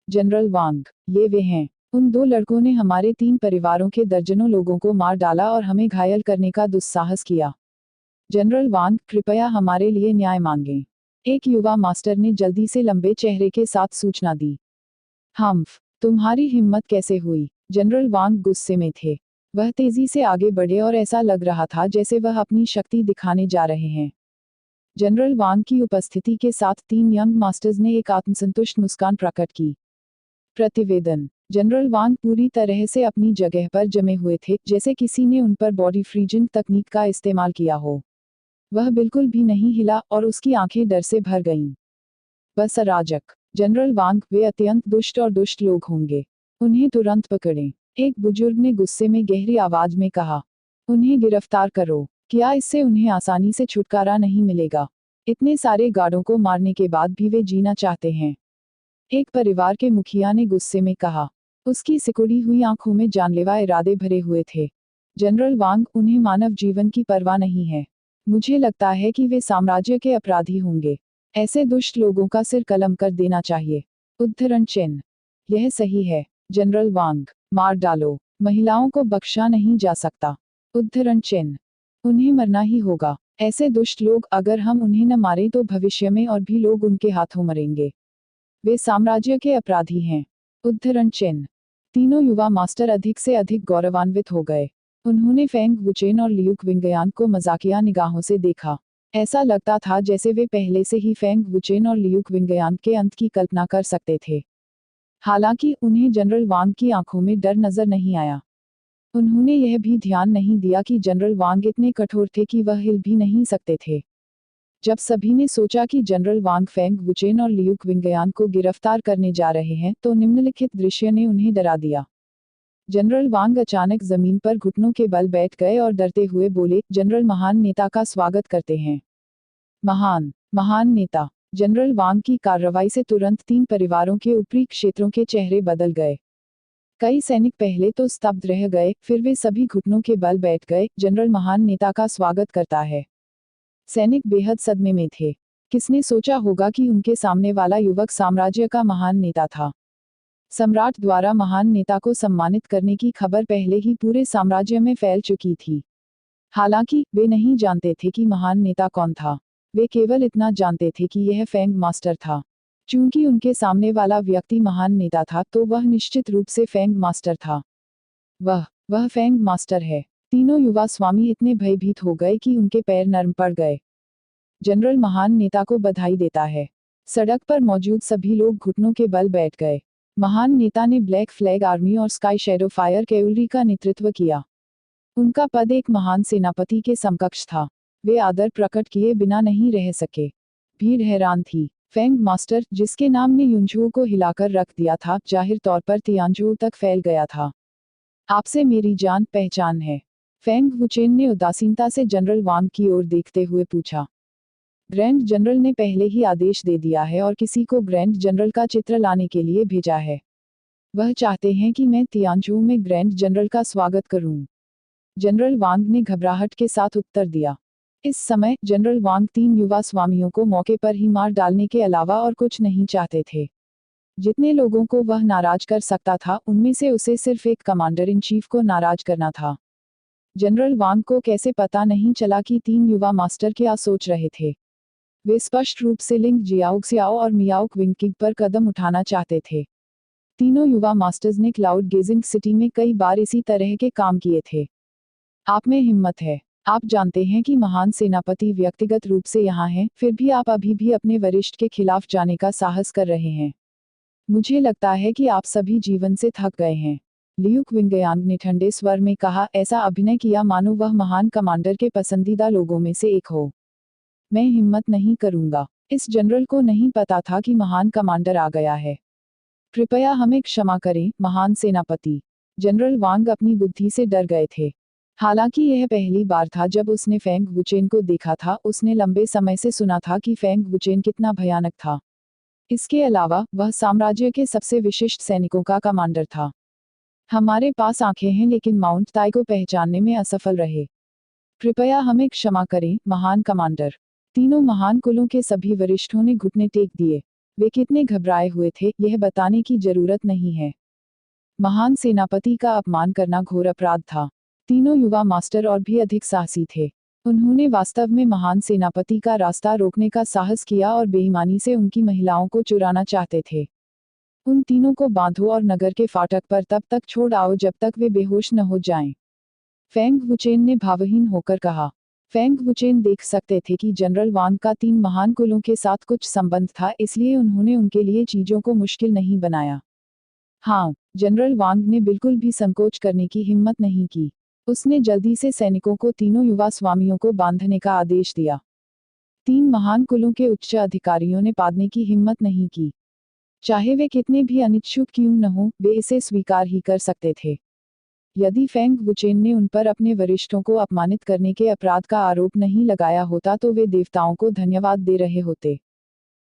जनरल वांग, ये वे हैं। उन 2 लड़कों ने हमारे 3 परिवारों के दर्जनों लोगों को मार डाला और हमें घायल करने का दुस्साहस किया। जनरल वांग, कृपया हमारे लिए न्याय मांगें। एक युवा मास्टर ने जल्दी से लंबे चेहरे के साथ सूचना दी। हम्फ, तुम्हारी हिम्मत कैसे हुई? जनरल वांग गुस्से में थे। वह तेजी से आगे बढ़े और ऐसा लग रहा था जैसे वह अपनी शक्ति दिखाने जा रहे हैं। जनरल वांग की उपस्थिति के साथ 3 यंग मास्टर्स ने एक आत्मसंतुष्ट मुस्कान प्रकट की। प्रतिवेदन। जनरल वांग पूरी तरह से अपनी जगह पर जमे हुए थे, जैसे किसी ने उन पर बॉडी फ्रीजिंग तकनीक का इस्तेमाल किया हो। वह बिल्कुल भी नहीं हिला और उसकी आंखें डर से भर गईं। बस अराजक। जनरल वांग, वे अत्यंत दुष्ट और दुष्ट लोग होंगे। उन्हें तुरंत पकड़ें। एक बुजुर्ग ने गुस्से में गहरी आवाज में कहा। उन्हें गिरफ्तार करो। क्या इससे उन्हें आसानी से छुटकारा नहीं मिलेगा? इतने सारे गार्डों को मारने के बाद भी वे जीना चाहते हैं। एक परिवार के मुखिया ने गुस्से में कहा। उसकी सिकुड़ी हुई आंखों में जानलेवा इरादे भरे हुए थे। जनरल वांग, उन्हें मानव जीवन की परवाह नहीं है। मुझे लगता है कि वे साम्राज्य के अपराधी होंगे। ऐसे दुष्ट लोगों का सिर कलम कर देना चाहिए। उद्धरण चिन्ह। यह सही है। जनरल वांग, मार डालो। महिलाओं को बख्शा नहीं जा सकता। उद्धरण चिन्ह। उन्हें मरना ही होगा। ऐसे दुष्ट लोग, अगर हम उन्हें न मारें तो भविष्य में और भी लोग उनके हाथों मरेंगे। वे साम्राज्य के अपराधी हैं। उद्धरण चिन्ह। तीनों युवा मास्टर अधिक से अधिक गौरवान्वित हो गए। उन्होंने फेंग वुचेन और लियूक विंगयान को मजाकिया निगाहों से देखा। ऐसा लगता था जैसे वे पहले से ही फेंग वुचेन और लियूक विंगयान के अंत की कल्पना कर सकते थे। हालांकि उन्हें जनरल वांग की आंखों में डर नजर नहीं आया। उन्होंने यह भी ध्यान नहीं दिया कि जनरल वांग इतने कठोर थे कि वह हिल भी नहीं सकते थे। जब सभी ने सोचा कि जनरल वांग फेंग वुचेन और लियूक विंगयान को गिरफ्तार करने जा रहे हैं, तो निम्नलिखित दृश्य ने उन्हें डरा दिया। जनरल वांग अचानक जमीन पर घुटनों के बल बैठ गए और डरते हुए बोले, जनरल महान नेता का स्वागत करते हैं। महान नेता। जनरल वांग की कार्रवाई से तुरंत 3 परिवारों के ऊपरी क्षेत्रों के चेहरे बदल गए। कई सैनिक पहले तो स्तब्ध रह गए, फिर वे सभी घुटनों के बल बैठ गए। जनरल महान नेता का स्वागत करता है। सैनिक बेहद सदमे में थे। किसने सोचा होगा कि उनके सामने वाला युवक साम्राज्य का महान नेता था। सम्राट द्वारा महान नेता को सम्मानित करने की खबर पहले ही पूरे साम्राज्य में फैल चुकी थी। हालांकि वे नहीं जानते थे कि महान नेता कौन था। वे केवल इतना जानते थे कि यह फेंग मास्टर था। चूंकि उनके सामने वाला व्यक्ति महान नेता था, तो वह निश्चित रूप से फेंग मास्टर था। वह फेंग मास्टर है। तीनों युवा स्वामी इतने भयभीत हो गए कि उनके पैर नर्म पड़ गए। जनरल महान नेता को बधाई देता है। सड़क पर मौजूद सभी लोग घुटनों के बल बैठ गए। महान नेता ने ब्लैक फ्लैग आर्मी और स्काई शैडो फायर कैवलरी का नेतृत्व किया। उनका पद एक महान सेनापति के समकक्ष था। वे आदर प्रकट किए बिना नहीं रह सके। भीड़ हैरान थी। फेंग मास्टर, जिसके नाम ने युनझू को हिलाकर रख दिया था, जाहिर तौर पर तियानजू तक फैल गया था। आपसे मेरी जान पहचान है? फेंग वुचेन ने उदासीनता से जनरल वांग की ओर देखते हुए पूछा। ग्रैंड जनरल ने पहले ही आदेश दे दिया है और किसी को ग्रैंड जनरल का चित्र लाने के लिए भेजा है। वह चाहते हैं कि मैं तियानजू में ग्रैंड जनरल का स्वागत करूं। जनरल वांग ने घबराहट के साथ उत्तर दिया। इस समय जनरल वांग 3 युवा स्वामियों को मौके पर ही मार डालने के अलावा और कुछ नहीं चाहते थे। जितने लोगों को वह नाराज कर सकता था, उनमें से उसे सिर्फ एक कमांडर इन चीफ को नाराज करना था। जनरल वांग को कैसे पता नहीं चला कि 3 युवा मास्टर क्या सोच रहे थे। वे स्पष्ट रूप से लिंग जियाओ क्सियाओ और मियाओ क्विंगकिग पर कदम उठाना चाहते थे। तीनों युवा मास्टर्स ने क्लाउड गेजिंग सिटी में कई बार इसी तरह के काम किए थे। आप में हिम्मत है। आप जानते हैं कि महान सेनापति व्यक्तिगत रूप से यहाँ हैं, फिर भी आप अभी भी अपने वरिष्ठ के खिलाफ जाने का साहस कर रहे हैं। मुझे लगता है कि आप सभी जीवन से थक गए हैं। लियू क्विंगयांग ने ठंडे स्वर में कहा, ऐसा अभिनय किया मानो वह महान कमांडर के पसंदीदा लोगों में से एक हो। मैं हिम्मत नहीं करूंगा। इस जनरल को नहीं पता था कि महान कमांडर आ गया है। कृपया हमें क्षमा करें, महान सेनापति। जनरल वांग अपनी बुद्धि से डर गए थे। हालांकि यह पहली बार था जब उसने फेंग वुचेन को देखा था। उसने लंबे समय से सुना था कि फेंग वुचेन कितना भयानक था। इसके अलावा वह साम्राज्य के सबसे विशिष्ट सैनिकों का कमांडर था। हमारे पास आंखें हैं लेकिन माउंट ताई को पहचानने में असफल रहे। कृपया हमें क्षमा करें, महान कमांडर। तीनों महान कुलों के सभी वरिष्ठों ने घुटने टेक दिए। वे कितने घबराए हुए थे, यह बताने की जरूरत नहीं है। महान सेनापति का अपमान करना घोर अपराध था। तीनों युवा मास्टर और भी अधिक साहसी थे। उन्होंने वास्तव में महान सेनापति का रास्ता रोकने का साहस किया और बेईमानी से उनकी महिलाओं को चुराना चाहते थे। उन तीनों को बांधो और नगर के फाटक पर तब तक छोड़ आओ जब तक वे बेहोश न हो जाएं। फेंग वुचेन ने भावहीन होकर कहा। फेंग वुचेन देख सकते थे कि जनरल वांग का 3 महान कुलों के साथ कुछ संबंध था, इसलिए उन्होंने उनके लिए चीजों को मुश्किल नहीं बनाया। हाँ, जनरल वांग ने बिल्कुल भी संकोच करने की हिम्मत नहीं की। उसने जल्दी से सैनिकों को तीनों युवा स्वामियों को बांधने का आदेश दिया। 3 महान कुलों के उच्च अधिकारियों ने पादने की हिम्मत नहीं की। चाहे वे कितने भी अनिच्छुक क्यों न हो, वे इसे स्वीकार ही कर सकते थे। यदि फेंग वुचेन ने उन पर अपने वरिष्ठों को अपमानित करने के अपराध का आरोप नहीं लगाया होता तो वे देवताओं को धन्यवाद दे रहे होते।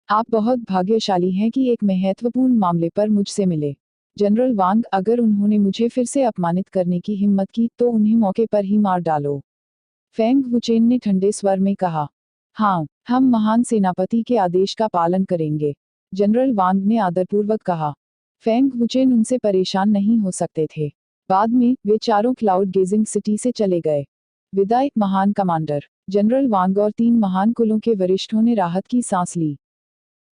आप बहुत भाग्यशाली हैं कि एक महत्वपूर्ण मामले पर मुझसे मिले। जनरल वांग, अगर उन्होंने मुझे फिर से अपमानित करने की हिम्मत की तो उन्हें मौके पर ही मार डालो। फेंग वुचेन ने ठंडे स्वर में कहा। हाँ, हम महान सेनापति के आदेश का पालन करेंगे, जनरल वांग ने आदरपूर्वक कहा। फेंग वुचेन उनसे परेशान नहीं हो सकते थे। बाद में वे चारों क्लाउड गेजिंग सिटी से चले गए। विदाई, महान कमांडर। जनरल वांग और 3 महान कुलों के वरिष्ठों ने राहत की सांस ली।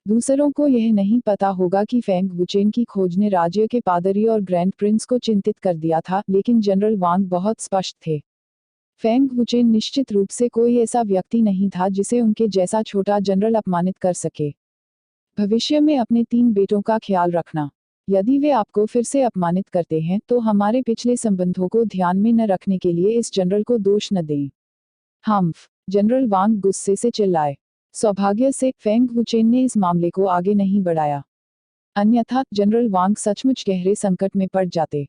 दूसरों को यह नहीं पता होगा कि फेंग वुचेन की खोज ने राज्य के पादरी और ग्रैंड प्रिंस को चिंतित कर दिया था, लेकिन जनरल वांग बहुत स्पष्ट थे। फेंग वुचेन निश्चित रूप से कोई ऐसा व्यक्ति नहीं था जिसे उनके जैसा छोटा जनरल अपमानित कर सके। भविष्य में अपने 3 बेटों का ख्याल रखना। यदि वे आपको फिर से अपमानित करते हैं तो हमारे पिछले संबंधों को ध्यान में न रखने के लिए इस जनरल को दोष न दें। हम्फ, जनरल वांग गुस्से से चिल्लाए। सौभाग्य से फेंग वुचेन ने इस मामले को आगे नहीं बढ़ाया। अन्यथा जनरल वांग सचमुच गहरे संकट में पड़ जाते।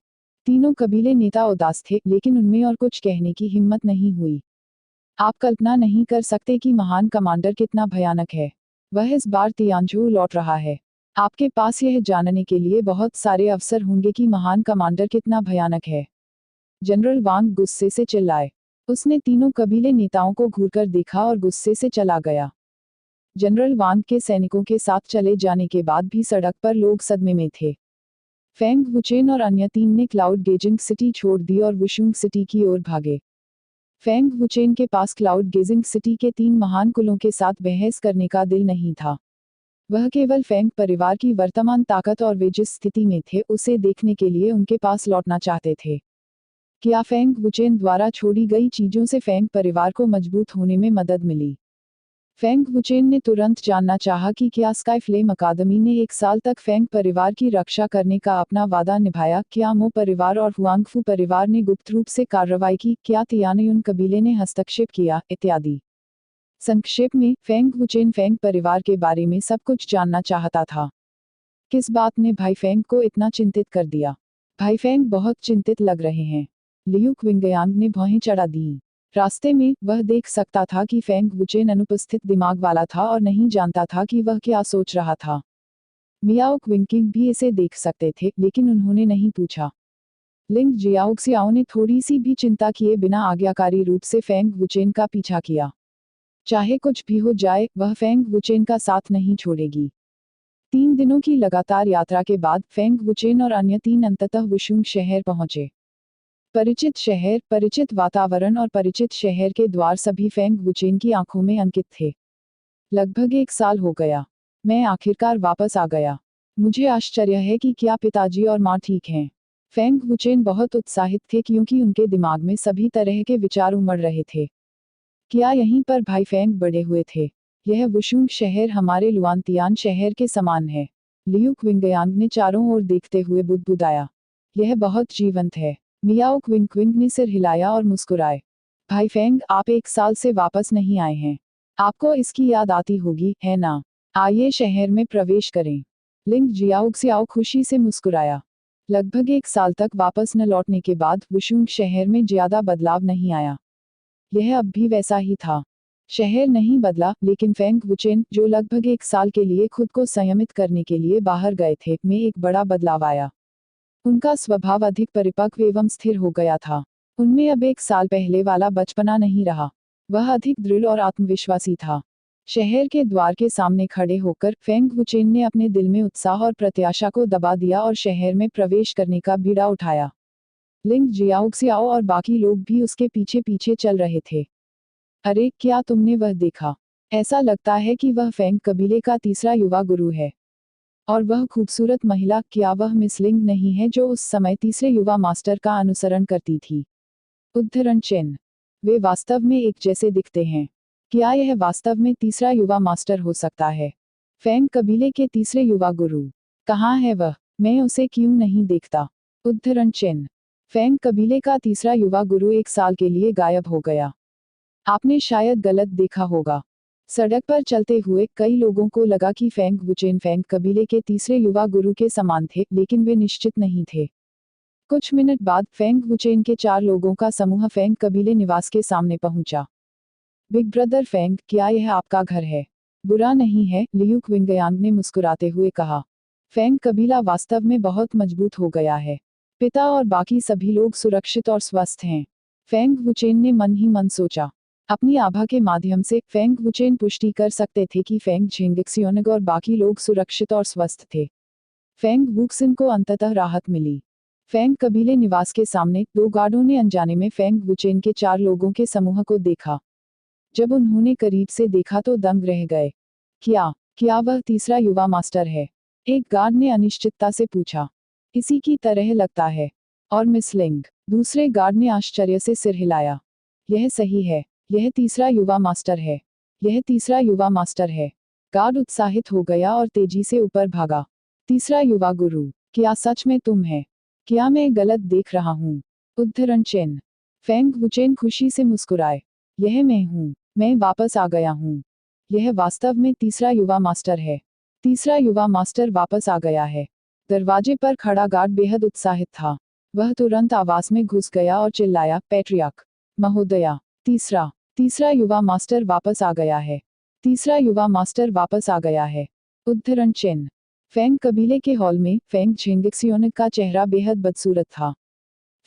तीनों कबीले नेता उदास थे, लेकिन उनमें और कुछ कहने की हिम्मत नहीं हुई। आप कल्पना नहीं कर सकते कि महान कमांडर कितना भयानक है। वह इस बार तियानजू लौट रहा है। आपके पास यह जानने के लिए बहुत सारे अवसर होंगे कि महान कमांडर कितना भयानक है। जनरल वांग गुस्से से चिल्लाए। उसने तीनों कबीले नेताओं को घूरकर देखा और गुस्से से चला गया। जनरल वांग के सैनिकों के साथ चले जाने के बाद भी सड़क पर लोग सदमे में थे। फेंग वुचेन और अन्य 3 ने क्लाउड गेजिंग सिटी छोड़ दी और वुशुंग सिटी की ओर भागे। फेंग वुचेन के पास क्लाउड गेजिंग सिटी के 3 महान कुलों के साथ बहस करने का दिल नहीं था। वह केवल फेंग परिवार की वर्तमान ताकत और वे जिस स्थिति में थे उसे देखने के लिए उनके पास लौटना चाहते थे। क्या फेंग वुचेन द्वारा छोड़ी गई चीजों से फेंग परिवार को मजबूत होने में मदद मिली? फेंग वुचेन ने तुरंत जानना चाहा कि क्या स्काई फ्लेम अकादमी ने 1 साल तक फेंग परिवार की रक्षा करने का अपना वादा निभाया, क्या मो परिवार और हुआंगफू परिवार ने गुप्त रूप से कार्रवाई की, क्या तियानयुन कबीले ने हस्तक्षेप किया, इत्यादि। संक्षेप में, फेंग वुचेन फेंग परिवार के बारे में सब कुछ जानना चाहता था। किस बात ने भाई फेंग को इतना चिंतित कर दिया? भाई फेंग बहुत चिंतित लग रहे हैं। लियू क्विंगयांग ने भौहें चढ़ा दी। रास्ते में वह देख सकता था कि फेंग वुचेन अनुपस्थित दिमाग वाला था और नहीं जानता था कि वह क्या सोच रहा था। मियाओ क्विंकिंग भी इसे देख सकते थे, लेकिन उन्होंने नहीं पूछा। लिंग जियाओक्सियाओ ने थोड़ी सी भी चिंता किए बिना आज्ञाकारी रूप से फेंग वुचेन का पीछा किया। चाहे कुछ भी हो जाए, वह फेंग वुचेन का साथ नहीं छोड़ेगी। 3 दिनों की लगातार यात्रा के बाद फेंग वुचेन और अन्य 3 अंततः वुशुंग शहर पहुंचे। परिचित शहर, परिचित वातावरण और परिचित शहर के द्वार सभी फेंग वुचेन की आंखों में अंकित थे। लगभग 1 साल हो गया। मैं आखिरकार वापस आ गया। मुझे आश्चर्य है कि क्या पिताजी और माँ ठीक हैं। फेंग वुचेन बहुत उत्साहित थे क्योंकि उनके दिमाग में सभी तरह के विचार उमड़ रहे थे। क्या यहीं पर भाई फेंग बड़े हुए थे? यह वुशुंग शहर हमारे लुआनतियान शहर के समान है। लियू क्विंगयांग ने चारों ओर देखते हुए बुदबुदाया। यह बहुत जीवंत है। मियाओ क्विंग ने सिर हिलाया और मुस्कुराए। भाई फेंग, आप 1 साल से वापस नहीं आए हैं। आपको इसकी याद आती होगी, है ना? आइए शहर में प्रवेश करें। लिंग जियाओक्सियाओ खुशी से मुस्कुराया। लगभग 1 साल तक वापस न लौटने के बाद वुशुंग शहर में ज्यादा बदलाव नहीं आया। यह अब भी वैसा ही था। शहर नहीं बदला, लेकिन फेंग वुचेन, जो लगभग 1 साल के लिए खुद को संयमित करने के लिए बाहर गए थे, में एक बड़ा बदलाव आया। उनका स्वभाव अधिक परिपक्व एवं स्थिर हो गया था। उनमें अब 1 साल पहले वाला बचपना नहीं रहा। वह अधिक दृढ़ और आत्मविश्वासी था। शहर के द्वार के सामने खड़े होकर फेंग वुचेन ने अपने दिल में उत्साह और प्रत्याशा को दबा दिया और शहर में प्रवेश करने का बीड़ा उठाया। लिंग जियाओक्सियाओ और बाकी लोग भी उसके पीछे पीछे चल रहे थे। अरे, क्या तुमने वह देखा? ऐसा लगता है कि वह फेंग कबीले का तीसरा युवा गुरु है। और वह खूबसूरत महिला, क्या वह मिस लिंग नहीं है जो उस समय तीसरे युवा मास्टर का अनुसरण करती थी? उद्धरण चिन्ह। वे वास्तव में एक जैसे दिखते हैं। क्या यह वास्तव में तीसरा युवा मास्टर हो सकता है? फेंग कबीले के तीसरे युवा गुरु। कहाँ है वह? मैं उसे क्यों नहीं देखता? उद्धरण चिन्ह। फेंग कबीले का तीसरा युवा गुरु 1 साल के लिए गायब हो गया। आपने शायद गलत देखा होगा। सड़क पर चलते हुए कई लोगों को लगा कि फेंग वुचेन फेंग कबीले के तीसरे युवा गुरु के समान थे, लेकिन वे निश्चित नहीं थे। कुछ मिनट बाद फेंग वुचेन के 4 लोगों का समूह फेंग कबीले निवास के सामने पहुंचा। बिग ब्रदर फेंग, क्या यह आपका घर है? बुरा नहीं है, लियू क्विंगयांग ने मुस्कुराते हुए कहा। फेंग कबीला वास्तव में बहुत मजबूत हो गया है। पिता और बाकी सभी लोग सुरक्षित और स्वस्थ हैं। फेंग वुचेन ने मन ही मन सोचा। अपनी आभा के माध्यम से फेंग वुचेन पुष्टि कर सकते थे कि फेंग झिंगक्सियोनग और बाकी लोग सुरक्षित और स्वस्थ थे। फेंग वुक्सिन को अंततः राहत मिली। फेंग कबीले निवास के सामने 2 गार्डों ने अनजाने में फेंग वुचेन के 4 लोगों के समूह को देखा। जब उन्होंने करीब से देखा तो दंग रह गए। क्या वह तीसरा युवा मास्टर है? एक गार्ड ने अनिश्चितता से पूछा। इसी की तरह लगता है। और मिस लिंग? दूसरे गार्ड ने आश्चर्य से सिर हिलाया। यह सही है। यह तीसरा युवा मास्टर है। यह तीसरा युवा मास्टर है। गार्ड उत्साहित हो गया और तेजी से ऊपर भागा। तीसरा युवा गुरु, क्या सच में तुम है? क्या मैं गलत देख रहा हूँ? उद्धरण चिन्ह। फेंग वुचेन खुशी से मुस्कुराए। यह मैं हूँ। मैं वापस आ गया हूँ। यह वास्तव में तीसरा युवा मास्टर है। तीसरा युवा मास्टर वापस आ गया है। दरवाजे पर खड़ा गार्ड बेहद उत्साहित था। वह तुरंत आवास में घुस गया और चिल्लाया, पैट्रियार्क महोदया, तीसरा युवा मास्टर वापस आ गया है। तीसरा युवा मास्टर वापस आ गया है। उद्धरण चिन्ह। फेंग कबीले के हॉल में फेंग झिंगक्सियोनग का चेहरा बेहद बदसूरत था।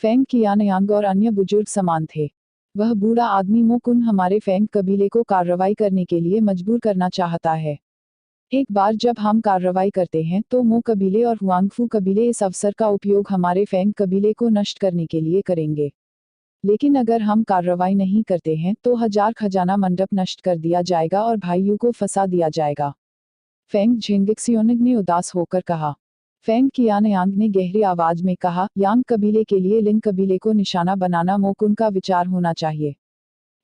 फेंग कियानयांग और अन्य बुजुर्ग समान थे। वह बूढ़ा आदमी मो कुन हमारे फेंग कबीले को कार्रवाई करने के लिए मजबूर करना चाहता है। एक बार जब हम कार्रवाई करते हैं तो मो कबीले और हुआंगफू कबीले इस अवसर का उपयोग हमारे फेंग कबीले को नष्ट करने के लिए करेंगे। लेकिन अगर हम कार्रवाई नहीं करते हैं तो 1000 खजाना मंडप नष्ट कर दिया जाएगा और भाइयों को फंसा दिया जाएगा। फेंग झिंगक्सियोनग ने उदास होकर कहा। फेंग कियानयांग ने गहरी आवाज में कहा, यांग कबीले के लिए लिंग कबीले को निशाना बनाना मोकुन का विचार होना चाहिए।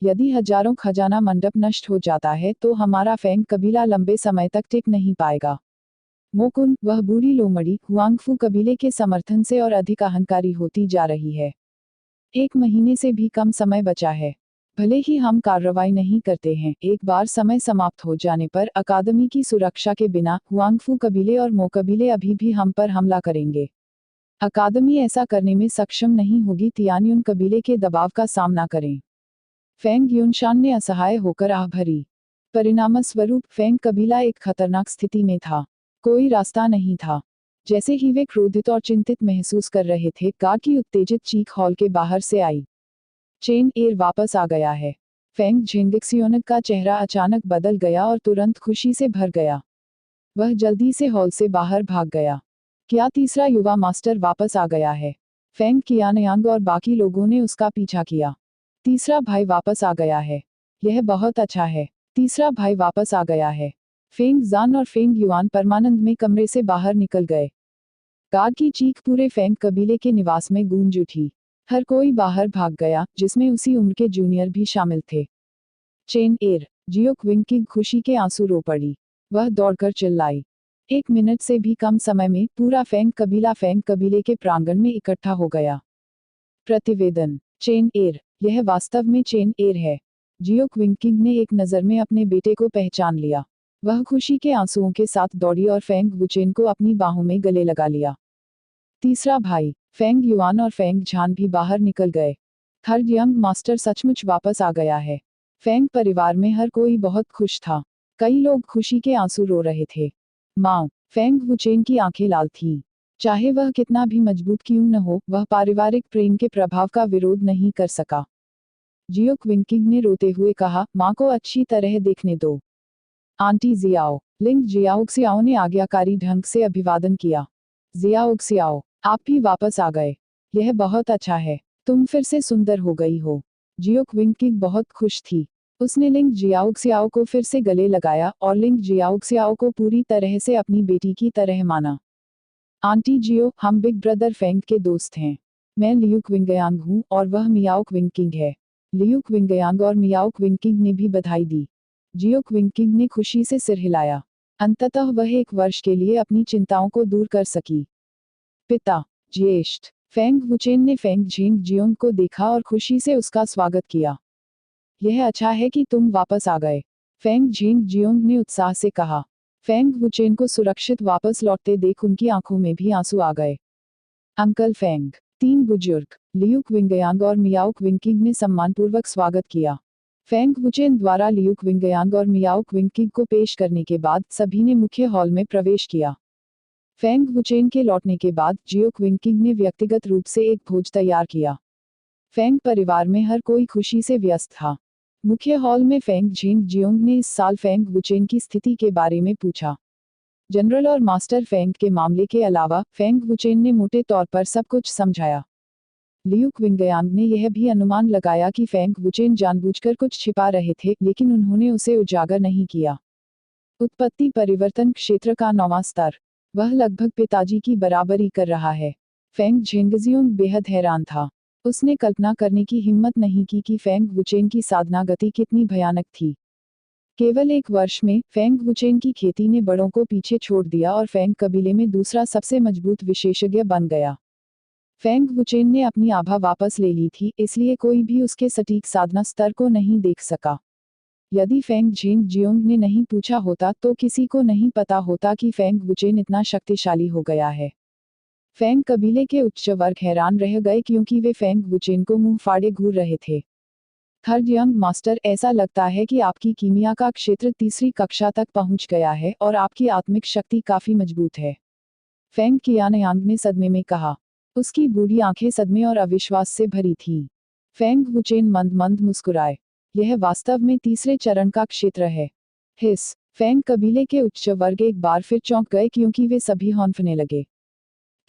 यदि हजारों खजाना मंडप नष्ट हो जाता है तो हमारा फेंग कबीला लंबे समय तक टिक नहीं पाएगा। मोकुन, वह बूढ़ी लोमड़ी, हुआंगफू कबीले के समर्थन से और अधिक अहंकारी होती जा रही है। 1 महीने से भी कम समय बचा है। भले ही हम कार्रवाई नहीं करते हैं, एक बार समय समाप्त हो जाने पर अकादमी की सुरक्षा के बिना हुआंगफू कबीले और मो कबीले अभी भी हम पर हमला करेंगे। अकादमी ऐसा करने में सक्षम नहीं होगी। तियान्युन कबीले के दबाव का सामना करें। फेंग युनशान ने असहाय होकर आह भरी। परिणामस्वरूप फेंग कबीला एक खतरनाक स्थिति में था। कोई रास्ता नहीं था। जैसे ही वे क्रोधित और चिंतित महसूस कर रहे थे, गार्ड की उत्तेजित चीख हॉल के बाहर से आई। चेन एयर वापस आ गया है। फेंग झेंगक्सियोनक का चेहरा अचानक बदल गया और तुरंत खुशी से भर गया। वह जल्दी से हॉल से बाहर भाग गया। क्या तीसरा युवा मास्टर वापस आ गया है? फेंग कियानयांग और बाकी लोगों ने उसका पीछा किया। तीसरा भाई वापस आ गया है। यह बहुत अच्छा है। तीसरा भाई वापस आ गया है। फेंग जान और फेंग युआन परमानंद में कमरे से बाहर निकल गए। गार्ड की चीख पूरे फेंग कबीले के निवास में गूंज उठी। हर कोई बाहर भाग गया, जिसमें उसी उम्र के जूनियर भी शामिल थे। चेन एयर, जियोक विंग की खुशी के आंसू रो पड़ी। वह दौड़कर चिल्लाई। 1 मिनट से भी कम समय में पूरा फेंग कबीला फेंग कबीले के प्रांगण में इकट्ठा हो गया। प्रतिवेदन, चेन एयर, यह वास्तव में चेन एयर है। जियोक विंकिंग ने एक नज़र में अपने बेटे को पहचान लिया। वह खुशी के आंसुओं के साथ दौड़ी और फेंग वुचेन को अपनी बाहों में गले लगा लिया। तीसरा भाई, फेंग युआन और फेंग झान भी बाहर निकल गए। थर्ड यंग मास्टर सचमुच वापस आ गया है। फेंग परिवार में हर कोई बहुत खुश था। कई लोग खुशी के आंसू रो रहे थे। माँ, फेंग वुचेन की आंखें लाल थीं। चाहे वह कितना भी मजबूत क्यों न हो, वह पारिवारिक प्रेम के प्रभाव का विरोध नहीं कर सका। जियोक विंकिंग ने रोते हुए कहा, माँ को अच्छी तरह देखने दो। Aunty Jiao. लिंग जियाओक्सियाओ ने आज्ञाकारी ढंग से अभिवादन किया। जियाओक्सियाओ, आप भी वापस आ गए। यह बहुत अच्छा है। तुम फिर से सुंदर हो गई हो। जियोक विंकिंग बहुत खुश थी। उसने लिंग जियाओक्सियाओ को फिर से गले लगाया और लिंग जियाओक्सियाओ को पूरी तरह से अपनी बेटी की तरह माना। आंटी जियो, हम बिग ब्रदर फेंग के दोस्त हैं। मैं लियूक विंगयांग हूँ और वह मियाओक विंकिंग है। लियूक विंगयांग और मियाओक विंकिंग ने भी बधाई दी। जियोक विंकिंग ने खुशी से सिर हिलाया। अंततः वह 1 वर्ष के लिए अपनी चिंताओं को दूर कर सकी। पिता, ज्येष्ठ। फेंग वुचेन ने फेंग झेंग जियोंग को देखा और खुशी से उसका स्वागत किया। यह अच्छा है कि तुम वापस आ गए, फेंग झेंग जियोंग ने उत्साह से कहा। फेंग वुचेन को सुरक्षित वापस लौटते देख उनकी आंखों में भी आंसू आ गए। Uncle Feng. 3 बुजुर्ग, लियूक विंगयांग और मियाओक विंकिंग ने सम्मानपूर्वक स्वागत किया। फेंग वुचेन द्वारा लियूक विंगयांग और मियाओक विंकिंग को पेश करने के बाद सभी ने मुख्य हॉल में प्रवेश किया। फेंग वुचेन के लौटने के बाद जियोक विंकिंग ने व्यक्तिगत रूप से एक भोज तैयार किया। फेंग परिवार में हर कोई खुशी से व्यस्त था। मुख्य हॉल में फेंग झेंग जियोंग ने इस साल फेंग वुचेन की स्थिति के बारे में पूछा। जनरल और मास्टर फेंग के मामले के अलावा फेंग वुचेन ने मोटे तौर पर सब कुछ समझाया। लियूक विंगयांग ने यह भी अनुमान लगाया कि फेंग वुचेन जानबूझकर कुछ छिपा रहे थे, लेकिन उन्होंने उसे उजागर नहीं किया। उत्पत्ति परिवर्तन क्षेत्र का 9वां स्तर। वह लगभग पिताजी की बराबरी कर रहा है। फेंग झेंगजियोंग बेहद हैरान था। उसने कल्पना करने की हिम्मत नहीं की कि फेंग वुचेन की साधना गति कितनी भयानक थी। केवल 1 वर्ष में फेंग वुचेन की खेती ने बड़ों को पीछे छोड़ दिया और फेंग कबीले में दूसरा सबसे मजबूत विशेषज्ञ बन गया। फेंग वुचेन ने अपनी आभा वापस ले ली थी, इसलिए कोई भी उसके सटीक साधना स्तर को नहीं देख सका। यदि फेंग झेंग जियोंग ने नहीं पूछा होता तो किसी को नहीं पता होता कि फेंग वुचेन इतना शक्तिशाली हो गया है। फेंग कबीले के उच्च वर्ग हैरान रह गए क्योंकि वे फेंग वुचेन को मुंह फाड़े घूर रहे थे। थर्ड यंग मास्टर, ऐसा लगता है कि आपकी कीमिया का क्षेत्र तीसरी कक्षा तक पहुंच गया है और आपकी आत्मिक शक्ति काफी मजबूत है। फेंग कियानयांग ने सदमे में कहा। उसकी बूढ़ी आंखें सदमे और अविश्वास से भरी थीं। फेंग वुचेन मंद मंद मुस्कुराए। यह वास्तव में तीसरे चरण का क्षेत्र है। हिस। फेंग कबीले के उच्च वर्ग एक बार फिर चौंक गए क्योंकि वे सभी हौंफने लगे।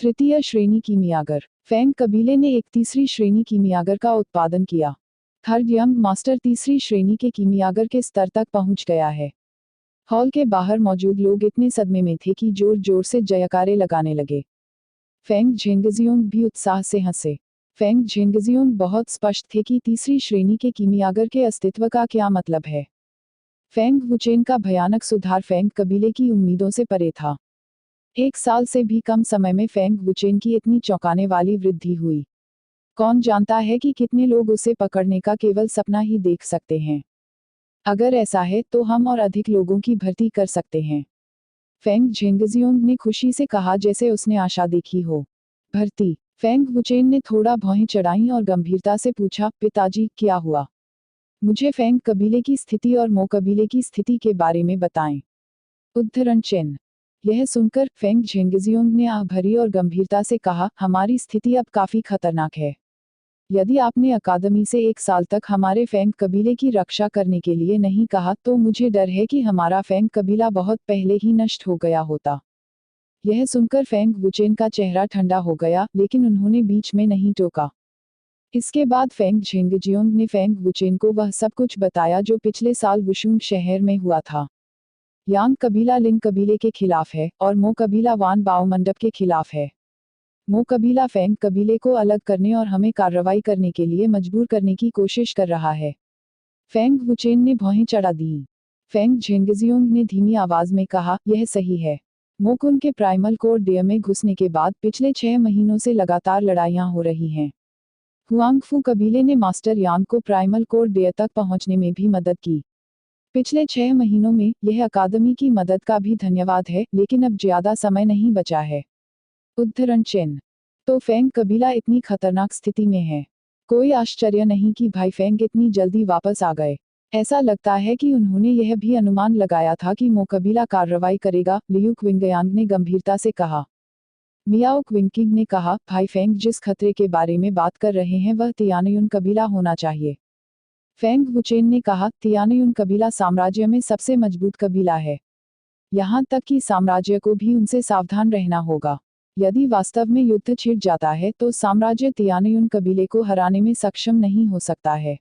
तृतीय श्रेणी कीमियागर। फेंग कबीले ने एक तीसरी श्रेणी कीमियागर का उत्पादन किया। थर्ड यंग मास्टर तीसरी श्रेणी के कीमियागर के स्तर तक पहुंच गया है। हॉल के बाहर मौजूद लोग इतने सदमे में थे कि जोर जोर से जयकारे लगाने लगे। फेंग झेंगजियोंग भी उत्साह से हंसे। फेंग झेंगजियोंग बहुत स्पष्ट थे कि तीसरी श्रेणी के कीमियागर के अस्तित्व का क्या मतलब है। फेंग वुचेन का भयानक सुधार फेंग कबीले की उम्मीदों से परे था। 1 साल से भी कम समय में फेंग वुचेन की इतनी चौंकाने वाली वृद्धि हुई। कौन जानता है कि कितने लोग उसे पकड़ने का केवल सपना ही देख सकते हैं। अगर ऐसा है तो हम और अधिक लोगों की भर्ती कर सकते हैं। फेंग झेंगजियोंग ने खुशी से कहा जैसे उसने आशा देखी हो। भर्ती। फेंग वुचेन ने थोड़ा भौहें चढ़ाईं और गंभीरता से पूछा, पिताजी क्या हुआ? मुझे फेंग कबीले की स्थिति और मो कबीले की स्थिति के बारे में बताएं। उद्धरण चिन्ह। यह सुनकर फेंग झेंगजियोंग ने आह भरी और गंभीरता से कहा, हमारी स्थिति अब काफी खतरनाक है। यदि आपने अकादमी से 1 साल तक हमारे फेंग कबीले की रक्षा करने के लिए नहीं कहा तो मुझे डर है कि हमारा फेंग कबीला बहुत पहले ही नष्ट हो गया होता। यह सुनकर फेंग वुचेन का चेहरा ठंडा हो गया, लेकिन उन्होंने बीच में नहीं टोका। इसके बाद फेंग झेंगजियोंग ने फेंग वुचेन को वह सब कुछ बताया जो पिछले साल वुशुंग शहर में हुआ था। यांग कबीला लिंग कबीले के खिलाफ है और मो कबीला वान बाओ मंडप के खिलाफ है। मो कबीला फेंग कबीले को अलग करने और हमें कार्रवाई करने के लिए मजबूर करने की कोशिश कर रहा है। फेंग वुचेन ने भौहें चढ़ा दी। फेंग झेंगजियोंग ने धीमी आवाज में कहा, यह सही है। मोकुन के प्राइमल कोर डेय में घुसने के बाद पिछले 6 महीनों से लगातार लड़ाइयां हो रही हैं। हुआंगफू कबीले ने मास्टर यांग को प्राइमल कोर डेय तक पहुंचने में भी मदद की। पिछले 6 महीनों में यह अकादमी की मदद का भी धन्यवाद है, लेकिन अब ज्यादा समय नहीं बचा है। उद्धरण चिन्ह। तो फेंग कबीला इतनी खतरनाक स्थिति में है। कोई आश्चर्य नहीं कि भाई फेंग इतनी जल्दी वापस आ गए। ऐसा लगता है कि उन्होंने यह भी अनुमान लगाया था कि मो कबीला कार्रवाई करेगा, लियू क्विंगयांग ने गंभीरता से कहा। मियाओ क्विंकिंग ने कहा, भाई फेंग जिस खतरे के बारे में बात कर रहे हैं वह तियानयुन कबीला होना चाहिए। फेंग वुचेन ने कहा, तियानयुन कबीला साम्राज्य में सबसे मजबूत कबीला है। यहाँ तक कि साम्राज्य को भी उनसे सावधान रहना होगा। यदि वास्तव में युद्ध छिड़ जाता है तो साम्राज्य तियानयुन कबीले को हराने में सक्षम नहीं हो सकता है।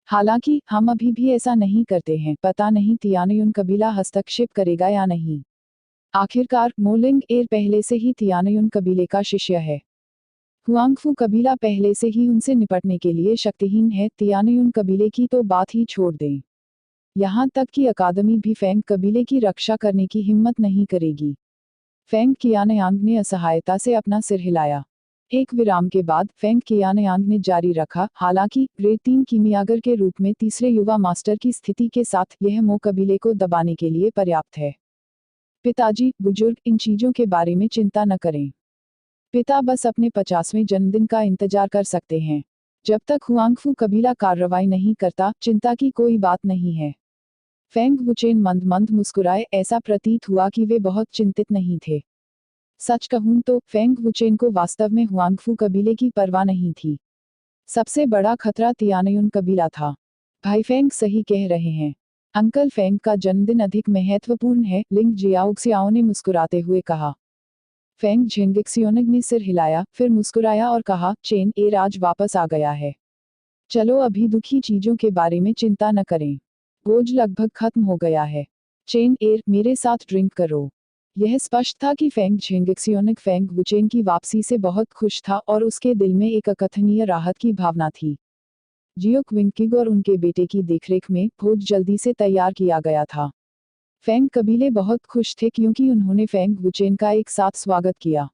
हालांकि हम अभी भी ऐसा नहीं करते हैं, पता नहीं तियानयुन कबीला हस्तक्षेप करेगा या नहीं। आखिरकार मोलिंग एर पहले से ही तियानयुन कबीले का शिष्य है। हुआंगफू कबीला पहले से ही उनसे निपटने के लिए शक्तिहीन है, तियानयुन कबीले की तो बात ही छोड़ दें। यहाँ तक कि अकादमी भी फेंग कबीले की रक्षा करने की हिम्मत नहीं करेगी। फेंग कियानयांग ने असहायता से अपना सिर हिलाया। एक विराम के बाद फेंग कियानयांग ने जारी रखा, हालांकि ग्रेड 3 कीमियागर के रूप में तीसरे युवा मास्टर की स्थिति के साथ यह मो कबीले को दबाने के लिए पर्याप्त है। पिताजी, बुजुर्ग, इन चीजों के बारे में चिंता न करें। पिता बस अपने 50वें जन्मदिन का इंतजार कर सकते हैं। जब तक हुआंगफू कबीला कार्रवाई नहीं करता, चिंता की कोई बात नहीं है। फेंग वुचेन मंद मंद मुस्कुराए, ऐसा प्रतीत हुआ कि वे बहुत चिंतित नहीं थे। सच कहूं तो फेंग वुचेन को वास्तव में हुआंगफू कबीले की परवाह नहीं थी। सबसे बड़ा खतरा तियानयुन कबीला था। भाई फेंग सही कह रहे हैं। अंकल फेंग का जन्मदिन अधिक महत्वपूर्ण है, लिंग जियाओक्सियाओ ने मुस्कुराते हुए कहा। फेंग झेंगिक्सियोनिग ने सिर हिलाया, फिर मुस्कुराया और कहा, चेन एर आज वापस आ गया है। चलो अभी दुखी चीजों के बारे में चिंता न करें। बोझ लगभग खत्म हो गया है। चेन एर, मेरे साथ ड्रिंक करो। यह स्पष्ट था कि फेंग झेंगिक्सियोनिग फेंग वुचेन की वापसी से बहुत खुश था और उसके दिल में एक अकथनीय राहत की भावना थी। जियो क्विंकिग और उनके बेटे की देखरेख में भोज जल्दी से तैयार किया गया था। फेंग कबीले बहुत खुश थे क्योंकि उन्होंने फेंग वुचेन का एक साथ स्वागत किया।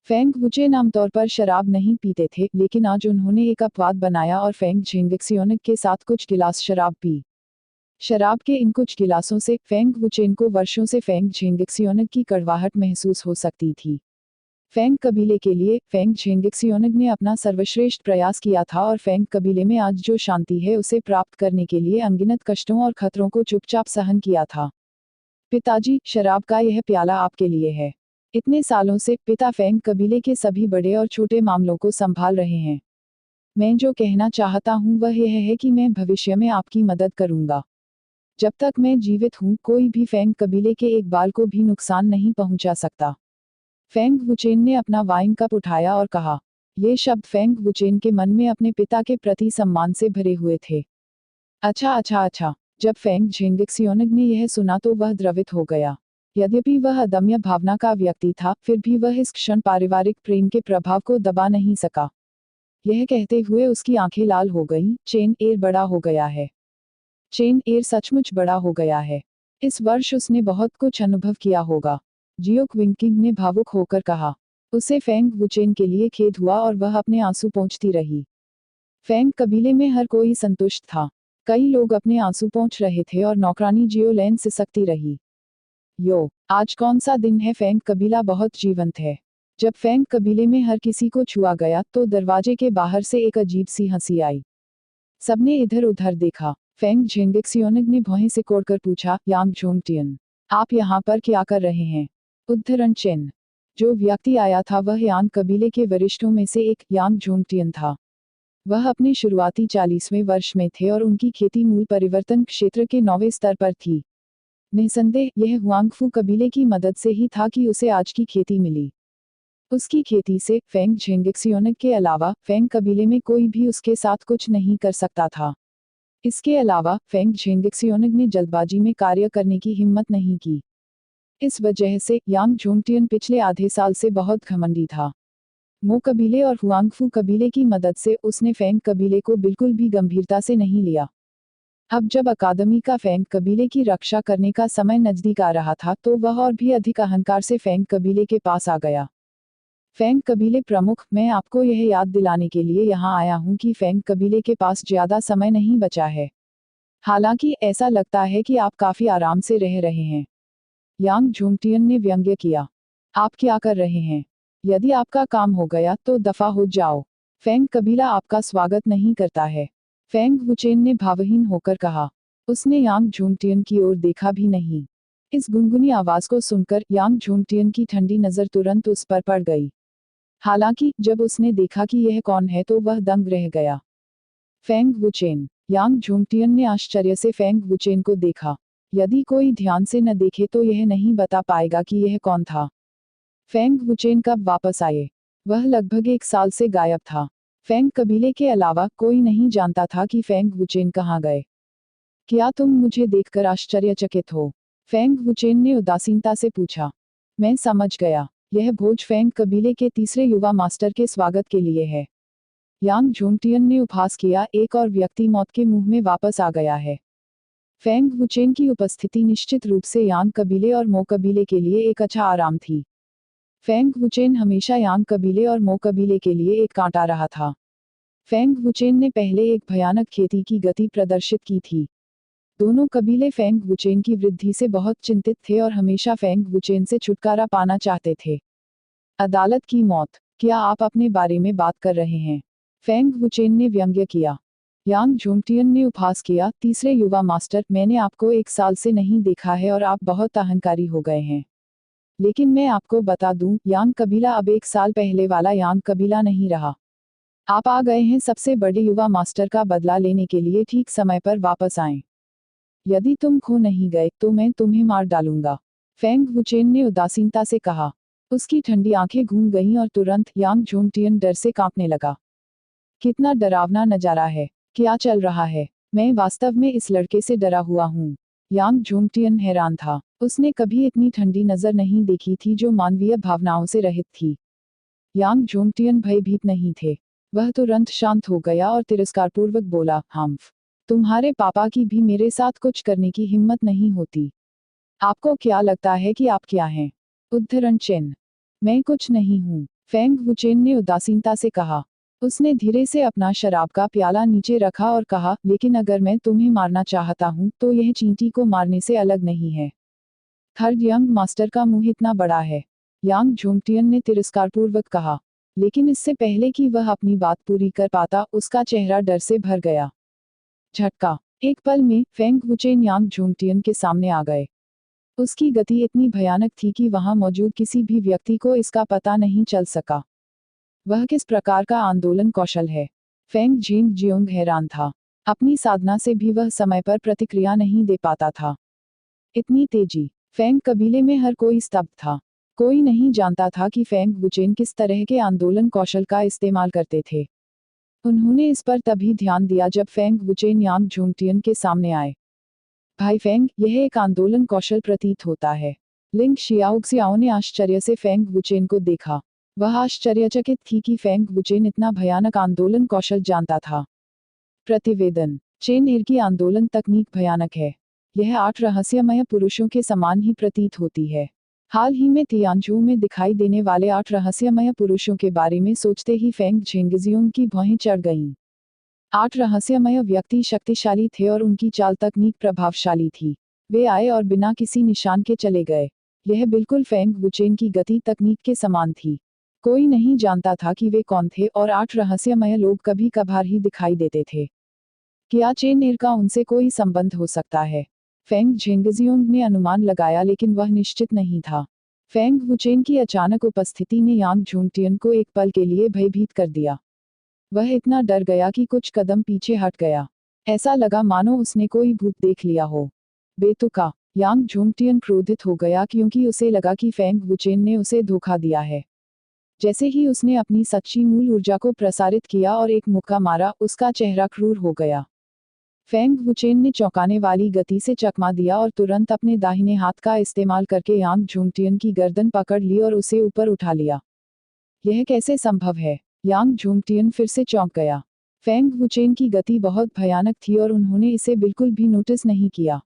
फेंग वुचेन आमतौर पर शराब नहीं पीते थे, लेकिन आज उन्होंने एक अपवाद बनाया और फेंग झेंगिक्सियोनिग के साथ कुछ गिलास शराब पी। शराब के इन कुछ गिलासों से फेंग वुचेन को वर्षों से फेंग झेंगिक्सियोनिग की कड़वाहट महसूस हो सकती थी। फेंग कबीले के लिए फेंग झेंगिक्सियोनिग ने अपना सर्वश्रेष्ठ प्रयास किया था और फेंग कबीले में आज जो शांति है उसे प्राप्त करने के लिए अनगिनत कष्टों और खतरों को चुपचाप सहन किया था। पिताजी, शराब का यह प्याला आपके लिए है। इतने सालों से पिता फेंग कबीले के सभी बड़े और छोटे मामलों को संभाल रहे हैं। मैं जो कहना चाहता हूँ वह यह है कि मैं भविष्य में आपकी मदद करूँगा। जब तक मैं जीवित हूँ कोई भी फेंग कबीले के एक बाल को भी नुकसान नहीं पहुंचा सकता। फेंग वुचेन ने अपना वाइन कप उठाया और कहा। ये शब्द फेंग वुचेन के मन में अपने पिता के प्रति सम्मान से भरे हुए थे। अच्छा। जब फेंग झेंगिक्सियोनिग ने यह सुना तो वह द्रवित हो गया। यद्यपि वह अदम्य भावना का व्यक्ति था, फिर भी वह इस क्षण पारिवारिक प्रेम के प्रभाव को दबा नहीं सका। यह कहते हुए उसकी आंखें लाल हो गईं। चेन एयर बड़ा हो गया है। चेन एयर सचमुच बड़ा हो गया है। इस वर्ष उसने बहुत कुछ अनुभव किया होगा। जियो क्विंकिंग ने भावुक होकर कहा। उसे फेंग वुचेन के लिए खेद हुआ और वह अपने आंसू पोंछती रही। फेंग कबीले में हर कोई संतुष्ट था। कई लोग अपने आंसू पोंछ रहे थे और नौकरानी जियोलैन सिसकती रही। यो, आज कौन सा दिन है? फेंग कबीला बहुत जीवंत है। जब फेंग कबीले में हर किसी को छुआ गया तो दरवाजे के बाहर से एक अजीब सी हंसी आई। सबने इधर उधर देखा। फेंग झेंगेक्सियोनिग ने भौहें से कोड़कर पूछा, यांग झोंगटियन, आप यहाँ पर क्या कर रहे हैं? उद्धरण चिन्ह। जो व्यक्ति आया था वह यांग कबीले के वरिष्ठों में से एक यांग झोंगटियन था। वह अपने शुरुआती 40वें वर्ष में थे और उनकी खेती मूल परिवर्तन क्षेत्र के 9वें स्तर पर थी। निसंदेह यह हुआंगफू कबीले की मदद से ही था कि उसे आज की खेती मिली। उसकी खेती से फेंग झेंगेक्सियोनिग के अलावा फेंग कबीले में कोई भी उसके साथ कुछ नहीं कर सकता था। इसके अलावा फेंग झेंगेक्सियोनिग ने जल्दबाजी में कार्य करने की हिम्मत नहीं की। इस वजह से यांग झोंगटियन पिछले आधे साल से बहुत घमंडी था। मो कबीले और हुआंगफू कबीले की मदद से उसने फेंग कबीले को बिल्कुल भी गंभीरता से नहीं लिया। अब जब अकादमी का फेंग कबीले की रक्षा करने का समय नजदीक आ रहा था तो वह और भी अधिक अहंकार से फेंग कबीले के पास आ गया। फेंग कबीले प्रमुख, मैं आपको यह याद दिलाने के लिए यहाँ आया हूँ कि फेंग कबीले के पास ज्यादा समय नहीं बचा है। हालांकि ऐसा लगता है कि आप काफी आराम से रह रहे हैं। यांग झोंगटियन ने व्यंग्य किया। आप क्या कर रहे हैं? यदि आपका काम हो गया तो दफा हो जाओ। फेंग कबीला आपका स्वागत नहीं करता है। फेंग वुचेन ने भावहीन होकर कहा। उसने यांग झोंगटियन की ओर देखा भी नहीं। इस गुनगुनी आवाज को सुनकर यांग झोंगटियन की ठंडी नजर तुरंत उस पर पड़ गई। हालांकि जब उसने देखा कि यह कौन है तो वह दंग रह गया। फेंग वुचेन। यांग झोंगटियन ने आश्चर्य से फेंग वुचेन को देखा। यदि कोई ध्यान से न देखे तो यह नहीं बता पाएगा कि यह कौन था। फेंग वुचेन कब वापस आए? वह लगभग 1 साल से गायब था। फेंग कबीले के अलावा कोई नहीं जानता था कि फेंग वुचेन कहाँ गए। क्या तुम मुझे देखकर आश्चर्यचकित हो? फेंग वुचेन ने उदासीनता से पूछा। मैं समझ गया। यह भोज फेंग कबीले के तीसरे युवा मास्टर के स्वागत के लिए है। यांग झोंगटियन ने उपहास किया। एक और व्यक्ति मौत के मुंह में वापस आ गया है। फेंग वुचेन की उपस्थिति निश्चित रूप से यांग कबीले और मो कबीले के लिए एक अच्छा आराम थी। फेंग वुचेन हमेशा यांग कबीले और मो कबीले के लिए एक कांटा रहा था। फेंग वुचेन ने पहले एक भयानक खेती की गति प्रदर्शित की थी। दोनों कबीले फेंग वुचेन की वृद्धि से बहुत चिंतित थे और हमेशा फेंग वुचेन से छुटकारा पाना चाहते थे। अदालत की मौत। क्या आप अपने बारे में बात कर रहे हैं? फेंग वुचेन ने व्यंग्य किया। यांग झोंगटियन ने उपहास किया। तीसरे युवा मास्टर, मैंने आपको 1 साल से नहीं देखा है और आप बहुत अहंकारी हो गए हैं। लेकिन मैं आपको बता दूं, यांग कबीला अब 1 साल पहले वाला यांग कबीला नहीं रहा। आप आ गए हैं सबसे बड़े युवा मास्टर का बदला लेने के लिए। ठीक समय पर वापस आएं। यदि तुम खो नहीं गए तो मैं तुम्हें मार डालूंगा। फेंग वुचेन ने उदासीनता से कहा। उसकी ठंडी आंखें घूम गईं और तुरंत यांग झोंगटियन डर से कांपने लगा। कितना डरावना नजारा है। क्या चल रहा है? मैं वास्तव में इस लड़के से डरा हुआ हूँ। यांग झोंगटियन हैरान था। उसने कभी इतनी ठंडी नजर नहीं देखी थी जो मानवीय भावनाओं से रहित थी। यांग झोंगटियन भयभीत नहीं थे। वह तुरंत शांत हो गया और तिरस्कारपूर्वक बोला, हम्फ, तुम्हारे पापा की भी मेरे साथ कुछ करने की हिम्मत नहीं होती। आपको क्या लगता है कि आप क्या हैं? उद्धरण चिन्ह। मैं कुछ नहीं हूँ। फेंग वुचेन ने उदासीनता से कहा। उसने धीरे से अपना शराब का प्याला नीचे रखा और कहा, लेकिन अगर मैं तुम्हें मारना चाहता हूँ तो यह चींटी को मारने से अलग नहीं है। थर्ड यंग मास्टर का मुंह इतना बड़ा है। यांग झोंगटियन ने तिरस्कारपूर्वक कहा। लेकिन इससे पहले कि वह अपनी बात पूरी कर पाता उसका चेहरा डर से भर गया। झटका। एक पल में फेंग वुचेन यांग झोंगटियन के सामने आ गए। उसकी गति इतनी भयानक थी कि वहां मौजूद किसी भी व्यक्ति को इसका पता नहीं चल सका। वह किस प्रकार का आंदोलन कौशल है? फेंग झेंग जियोंग हैरान था। अपनी साधना से भी वह समय पर प्रतिक्रिया नहीं दे पाता था। इतनी तेजी। फेंग कबीले में हर कोई स्तब्ध था। कोई नहीं जानता था कि फेंग वुचेन किस तरह के आंदोलन कौशल का इस्तेमाल करते थे। उन्होंने इस पर तभी ध्यान दिया जब फेंग वुचेन यांग झोंगटियन के सामने आए। भाई फेंग, यह एक आंदोलन कौशल प्रतीत होता है। लिंग शियाओक्सियाओ ने आश्चर्य से फेंग वुचेन को देखा। वह आश्चर्यचकित थी कि फेंग वुचेन इतना भयानक आंदोलन कौशल जानता था। प्रतिवेदन। चेन एर की आंदोलन तकनीक भयानक है। यह 8 रहस्यमय पुरुषों के समान ही प्रतीत होती है। हाल ही में तियानजू में दिखाई देने वाले 8 रहस्यमय पुरुषों के बारे में सोचते ही फेंग झेंगजियोंग की भौहें चढ़ गईं। 8 रहस्यमय व्यक्ति शक्तिशाली थे और उनकी चाल तकनीक प्रभावशाली थी। वे आए और बिना किसी निशान के चले गए। यह बिल्कुल फेंग वुचेन की गति तकनीक के समान थी। कोई नहीं जानता था कि वे कौन थे और 8 रहस्यमय लोग कभी कभार ही दिखाई देते थे। क्या चेन एर का उनसे कोई संबंध हो सकता है? फेंग झेंगजियोंग ने अनुमान लगाया, लेकिन वह निश्चित नहीं था। फेंग वुचेन की अचानक उपस्थिति ने यांग झोंगटियन को एक पल के लिए भयभीत कर दिया। वह इतना डर गया कि कुछ कदम पीछे हट गया। ऐसा लगा मानो उसने कोई भूत देख लिया हो। बेतुका। यांग झोंगटियन क्रोधित हो गया क्योंकि उसे लगा कि फेंग वुचेन ने उसे धोखा दिया है। जैसे ही उसने अपनी सच्ची मूल ऊर्जा को प्रसारित किया और एक मुक्का मारा, उसका चेहरा क्रूर हो गया। फेंग वुचेन ने चौंकाने वाली गति से चकमा दिया और तुरंत अपने दाहिने हाथ का इस्तेमाल करके यांग झोंगटियन की गर्दन पकड़ ली और उसे ऊपर उठा लिया। यह कैसे संभव है? यांग झोंगटियन फिर से चौंक गया। फेंग वुचेन की गति बहुत भयानक थी और उन्होंने इसे बिल्कुल भी नोटिस नहीं किया।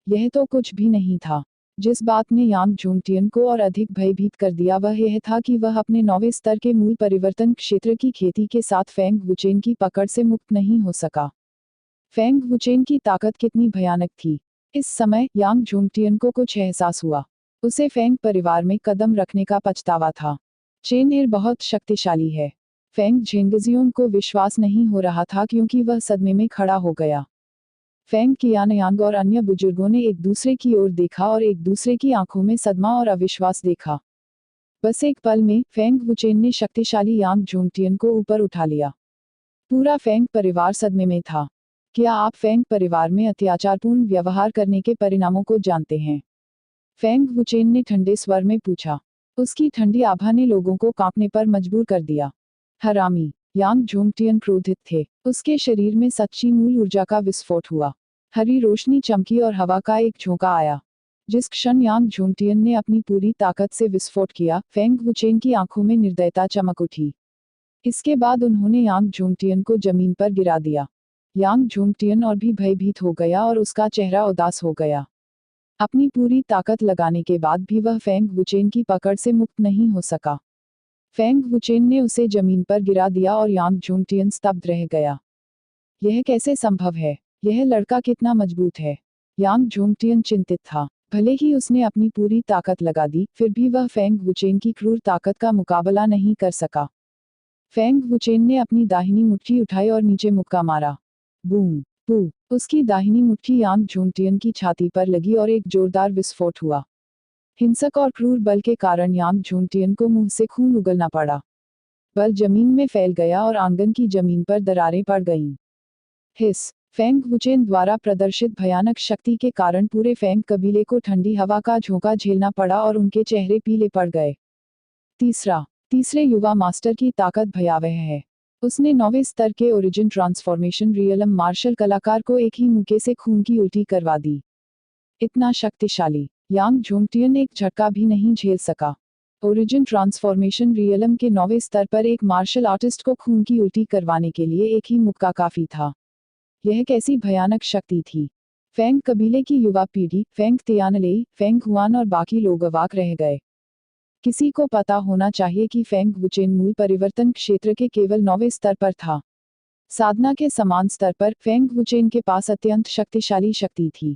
यह तो कुछ भी नहीं था। जिस बात ने यांग झोंगटियन को और अधिक भयभीत कर दिया वह यह था कि वह अपने 9वें स्तर के मूल परिवर्तन क्षेत्र की खेती के साथ फेंग वुचेन की पकड़ से मुक्त नहीं हो सका। फेंग वुचेन की ताकत कितनी भयानक थी। इस समय यांग झोंगटियन को कुछ एहसास हुआ। उसे फेंग परिवार में कदम रखने का पछतावा था। चेन एर बहुत शक्तिशाली है। फेंग झेंगजियोंग को विश्वास नहीं हो रहा था क्योंकि वह सदमे में खड़ा हो गया। फेंग कियानयांग और अन्य बुजुर्गों ने एक दूसरे की ओर देखा और एक दूसरे की आंखों में सदमा और अविश्वास देखा। बस एक पल में फेंग वुचेन ने शक्तिशाली यांग झोंगटियन को ऊपर उठा लिया। पूरा फेंग परिवार सदमे में था। क्या आप फेंग परिवार में अत्याचारपूर्ण व्यवहार करने के परिणामों को जानते हैं? फेंग वुचेन ने ठंडे स्वर में पूछा। उसकी ठंडी आभा ने लोगों को कांपने पर मजबूर कर दिया। हरामी। यांग झोंगटियन क्रोधित थे। उसके शरीर में सच्ची मूल ऊर्जा का विस्फोट हुआ। हरी रोशनी चमकी और हवा का एक झोंका आया। जिस क्षण यांग झोंगटियन ने अपनी पूरी ताकत से विस्फोट किया, फेंग वुचेन की आंखों में निर्दयता चमक उठी। इसके बाद उन्होंने यांग झोंगटियन को जमीन पर गिरा दिया। यांग झोंगटियन और भी भयभीत हो गया और उसका चेहरा उदास हो गया। अपनी पूरी ताकत लगाने के बाद भी वह फेंग वुचेन की पकड़ से मुक्त नहीं हो सका। फेंग वुचेन ने उसे जमीन पर गिरा दिया और यांग झोंगटियन स्तब्ध रह गया। यह कैसे संभव है? यह लड़का कितना मजबूत है। यांग झोंगटियन चिंतित था। भले ही उसने अपनी पूरी ताकत लगा दी, फिर भी वह फेंग वुचेन की क्रूर ताकत का मुकाबला नहीं कर सका। फेंग वुचेन ने अपनी दाहिनी मुट्ठी उठाई और नीचे मुक्का मारा। बूम पू। उसकी दाहिनी मुट्ठी यांग झोंगटियन की छाती पर लगी और एक जोरदार विस्फोट हुआ। हिंसक और क्रूर बल के कारण यांग झोंगटियन को मुंह से खून उगलना पड़ा। बल जमीन में फैल गया और आंगन की जमीन पर दरारें पड़ गईं। हिस। फेंग वुचेन द्वारा प्रदर्शित भयानक शक्ति के कारण पूरे फेंग कबीले को ठंडी हवा का झोंका झेलना पड़ा और उनके चेहरे पीले पड़ गए। तीसरे युवा मास्टर की ताकत भयावह है। उसने 9वें स्तर के ओरिजिन ट्रांसफॉर्मेशन रियलम मार्शल कलाकार को एक ही मुक्के से खून की उल्टी करवा दी। इतना शक्तिशाली। यांग झोंगटियन एक झटका भी नहीं झेल सका। ओरिजिन ट्रांसफॉर्मेशन रियलम के 9वें स्तर पर एक मार्शल आर्टिस्ट को खून की उल्टी करवाने के लिए एक ही मुक्का काफी था। यह कैसी भयानक शक्ति थी। फेंग कबीले की युवा पीढ़ी, फेंग तियानले, फेंग हुआन और बाकी लोग अवाक रह गए। किसी को पता होना चाहिए कि फेंग वुचेन मूल परिवर्तन क्षेत्र के केवल 9वें स्तर पर था। साधना के समान स्तर पर फेंग वुचेन के पास अत्यंत शक्तिशाली शक्ति थी।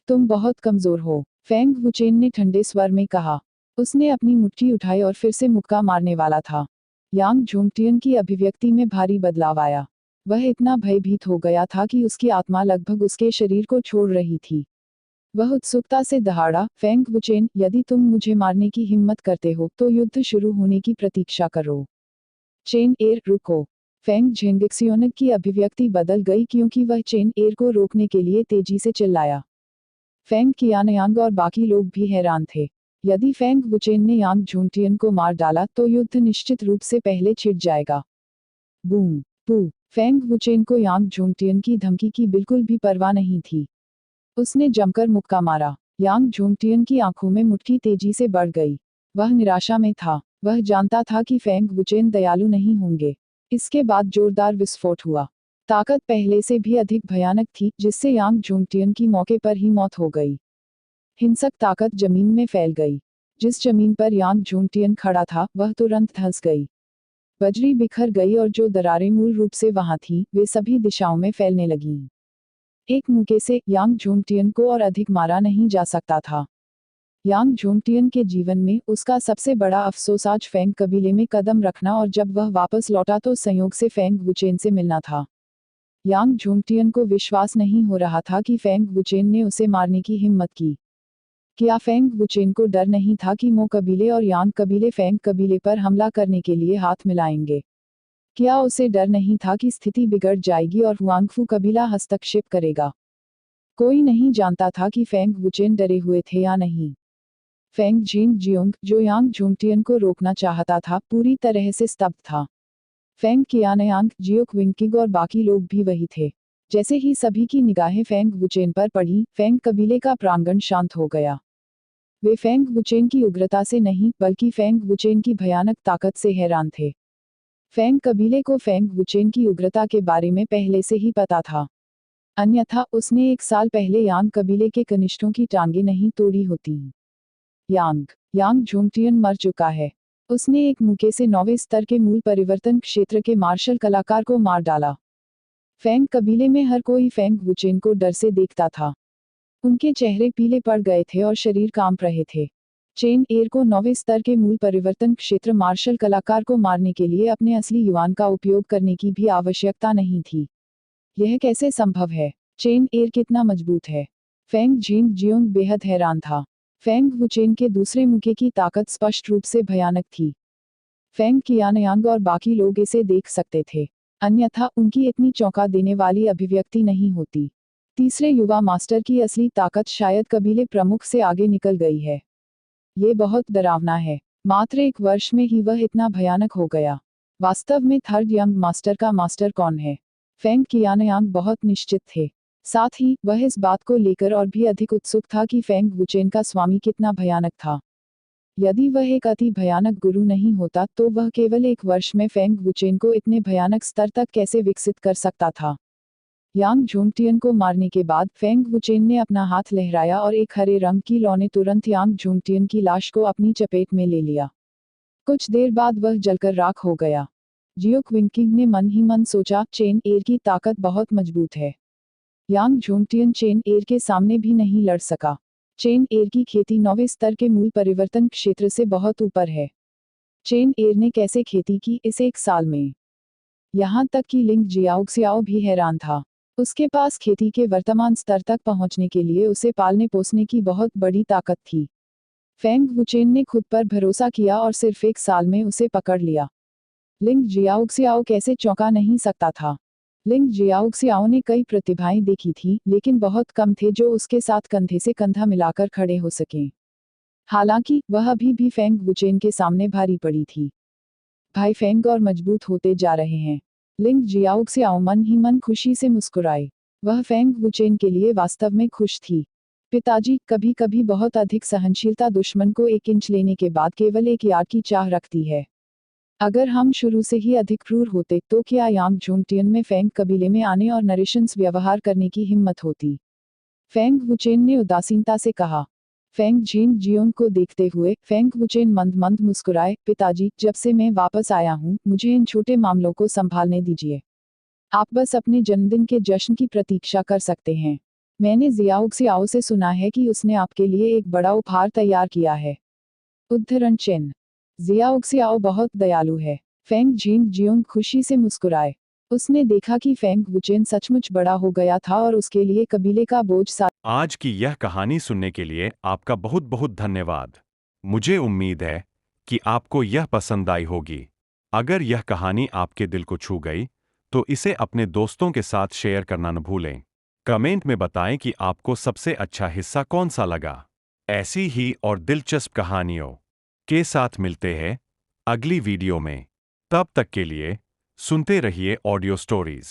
तुम बहुत कमजोर हो, फेंग वुचेन ने ठंडे स्वर में कहा। उसने अपनी मुट्ठी उठाई और फिर से मुक्का मारने वाला था। यांग झोंगटियन की अभिव्यक्ति में भारी बदलाव आया। वह इतना भयभीत हो गया था कि उसकी आत्मा लगभग उसके शरीर को छोड़ रही थी। वह उत्सुकता से दहाड़ा, फेंग वुचेन, यदि तुम मुझे मारने की हिम्मत करते हो तो युद्ध शुरू होने की प्रतीक्षा करो। चेन एर, रुको। फेंग झेंगजियोंग की अभिव्यक्ति बदल गई क्योंकि वह चेन एर को रोकने के लिए तेजी से चिल्लाया। फेंग कियानयांग और बाकी लोग भी हैरान थे। यदि फेंग वुचेन ने यांग झोंगटियन को मार डाला तो युद्ध निश्चित रूप से पहले छिड़ जाएगा। बूम पू। फेंग वुचेन को यांग झोंगटियन की धमकी की बिल्कुल भी परवाह नहीं थी। उसने जमकर मुक्का मारा। यांग झोंगटियन की आंखों में मुट्ठी तेजी से बढ़ गई। वह निराशा में था। वह जानता था कि फेंग वुचेन दयालु नहीं होंगे। इसके बाद जोरदार विस्फोट हुआ। ताकत पहले से भी अधिक भयानक थी, जिससे यांग झोंगटियन की मौके पर ही मौत हो गई। हिंसक ताकत जमीन में फैल गई। जिस जमीन पर यांग झोंगटियन खड़ा था, वह तुरंत धंस गई। बजरी बिखर गई और जो दरारें मूल रूप से वहां थीं, वे सभी दिशाओं में फैलने लगीं। एक मुक्के से यांग झोंगटियन को और अधिक मारा नहीं जा सकता था। यांग झोंगटियन के जीवन में उसका सबसे बड़ा अफसोस आज फेंग कबीले में कदम रखना और जब वह वापस लौटा तो संयोग से फेंग वुचेन से मिलना था। यांग झोंगटियन को विश्वास नहीं हो रहा था कि फेंग वुचेन ने उसे मारने की हिम्मत की। क्या फेंग वुचेन को डर नहीं था कि मो कबीले और यांग कबीले फेंग कबीले पर हमला करने के लिए हाथ मिलाएंगे? क्या उसे डर नहीं था कि स्थिति बिगड़ जाएगी और हुआंगफू कबीला हस्तक्षेप करेगा? कोई नहीं जानता था कि फेंग वुचेन डरे हुए थे या नहीं। फेंग जिंग जियोंग, जो यांग झोंगटियन को रोकना चाहता था, पूरी तरह से स्तब्ध था। फेंग कियानयांग, जियोक विंकिग और बाकी लोग भी वही थे। जैसे ही सभी की निगाहें फेंग वुचेन पर पड़ी, फेंग कबीले का प्रांगण शांत हो गया। वे फेंग वुचेन की उग्रता से नहीं, बल्कि फेंग वुचेन की भयानक ताकत से हैरान थे। फेंग कबीले को फेंग वुचेन की उग्रता के बारे में पहले से ही पता था। अन्यथा उसने 1 साल पहले यांग कबीले के कनिष्ठों की टांगें नहीं तोड़ी होती। यांग झोंगटियन मर चुका है। उसने एक मुक्के से 9वें स्तर के मूल परिवर्तन क्षेत्र के मार्शल कलाकार को मार डाला। फेंग कबीले में हर कोई फेंग वुचेन को डर से देखता था। उनके चेहरे पीले पड़ गए थे और शरीर कांप रहे थे। चेन एयर को 9वें स्तर के मूल परिवर्तन क्षेत्र मार्शल कलाकार को मारने के लिए अपने असली युवान का उपयोग करने की भी आवश्यकता नहीं थी। यह कैसे संभव है? चेन एयर कितना मजबूत है? फेंग जिंग जियोंग बेहद हैरान था। फेंग वुचेन के दूसरे मुक्के की ताकत स्पष्ट रूप से भयानक थी। फेंग कियानयांग और बाकी लोग इसे देख सकते थे, अन्यथा उनकी इतनी चौंका देने वाली अभिव्यक्ति नहीं होती। तीसरे युवा मास्टर की असली ताकत शायद कबीले प्रमुख से आगे निकल गई है। ये बहुत डरावना है। मात्र 1 वर्ष में ही वह इतना भयानक हो गया। वास्तव में थर्ड यंग मास्टर का मास्टर कौन है? फेंग कियानयांग बहुत निश्चित थे। साथ ही वह इस बात को लेकर और भी अधिक उत्सुक था कि फेंग वुचेन का स्वामी कितना भयानक था। यदि वह एक अति भयानक गुरु नहीं होता तो वह केवल 1 वर्ष में फेंग वुचेन को इतने भयानक स्तर तक कैसे विकसित कर सकता था? यांग झोंगटियन को मारने के बाद फेंग वुचेन ने अपना हाथ लहराया और एक हरे रंग की लौ ने तुरंत यांग झोंगटियन की लाश को अपनी चपेट में ले लिया। कुछ देर बाद वह जलकर राख हो गया। जियोक विंकिंग ने मन ही मन सोचा, चेन एयर की ताकत बहुत मजबूत है। यांग झोंगटियन चेन एयर के सामने भी नहीं लड़ सका। चेन एयर की खेती 9वें स्तर के मूल परिवर्तन क्षेत्र से बहुत ऊपर है। चेन एयर ने कैसे खेती की इस 1 साल में? यहाँ तक कि लिंग जियाओक्सियाओ भी हैरान था। उसके पास खेती के वर्तमान स्तर तक पहुंचने के लिए उसे पालने पोसने की बहुत बड़ी ताकत थी। फेंग वुचेन ने खुद पर भरोसा किया और सिर्फ 1 साल में उसे पकड़ लिया। लिंग जियाओक्सियाओ कैसे चौंका नहीं सकता था? लिंग जियाओक्सियाओ ने कई प्रतिभाएं देखी थी, लेकिन बहुत कम थे जो उसके साथ कंधे से कंधा मिलाकर खड़े हो सकें। हालांकि वह अभी भी फेंग वुचेन के सामने भारी पड़ी थी। भाई फेंग और मजबूत होते जा रहे हैं। लिंग जियाओक्सियाओ मन ही मन खुशी से मुस्कुराए। वह फेंग वुचेन के लिए वास्तव में खुश थी। पिताजी, कभी कभी बहुत अधिक सहनशीलता दुश्मन को 1 इंच लेने के बाद केवल 1 यार्ड की चाह रखती है। अगर हम शुरू से ही अधिक क्रूर होते तो क्या यांग झोंगटियन में फेंग कबीले में आने और नरिशंस व्यवहार करने की हिम्मत होती? फेंग वुचेन ने उदासीनता से कहा। फेंग जिंग जियोंग को देखते हुए फेंग वुचेन मंद मंद मुस्कुराए, पिताजी, जब से मैं वापस आया हूँ, मुझे इन छोटे मामलों को संभालने दीजिए। आप बस अपने जन्मदिन के जश्न की प्रतीक्षा कर सकते हैं। मैंने जियाओक्सियाओ से सुना है कि उसने आपके लिए एक बड़ा उपहार तैयार किया है। उद्धरण चिन्ह। जियाओक्सियाओ बहुत दयालु है। फेंग जिंग जियोंग खुशी से मुस्कुराए। उसने देखा कि फेंग वुचेन सचमुच बड़ा हो गया था और उसके लिए कबीले का बोझ आज की यह कहानी सुनने के लिए आपका बहुत बहुत धन्यवाद। मुझे उम्मीद है कि आपको यह पसंद आई होगी। अगर यह कहानी आपके दिल को छू गई, तो इसे अपने दोस्तों के साथ शेयर करना न भूलें। कमेंट में बताएं कि आपको सबसे अच्छा हिस्सा कौन सा लगा। ऐसी ही और दिलचस्प कहानियों के साथ मिलते हैं अगली वीडियो में। तब तक के लिए सुनते रहिए ऑडियो स्टोरीज।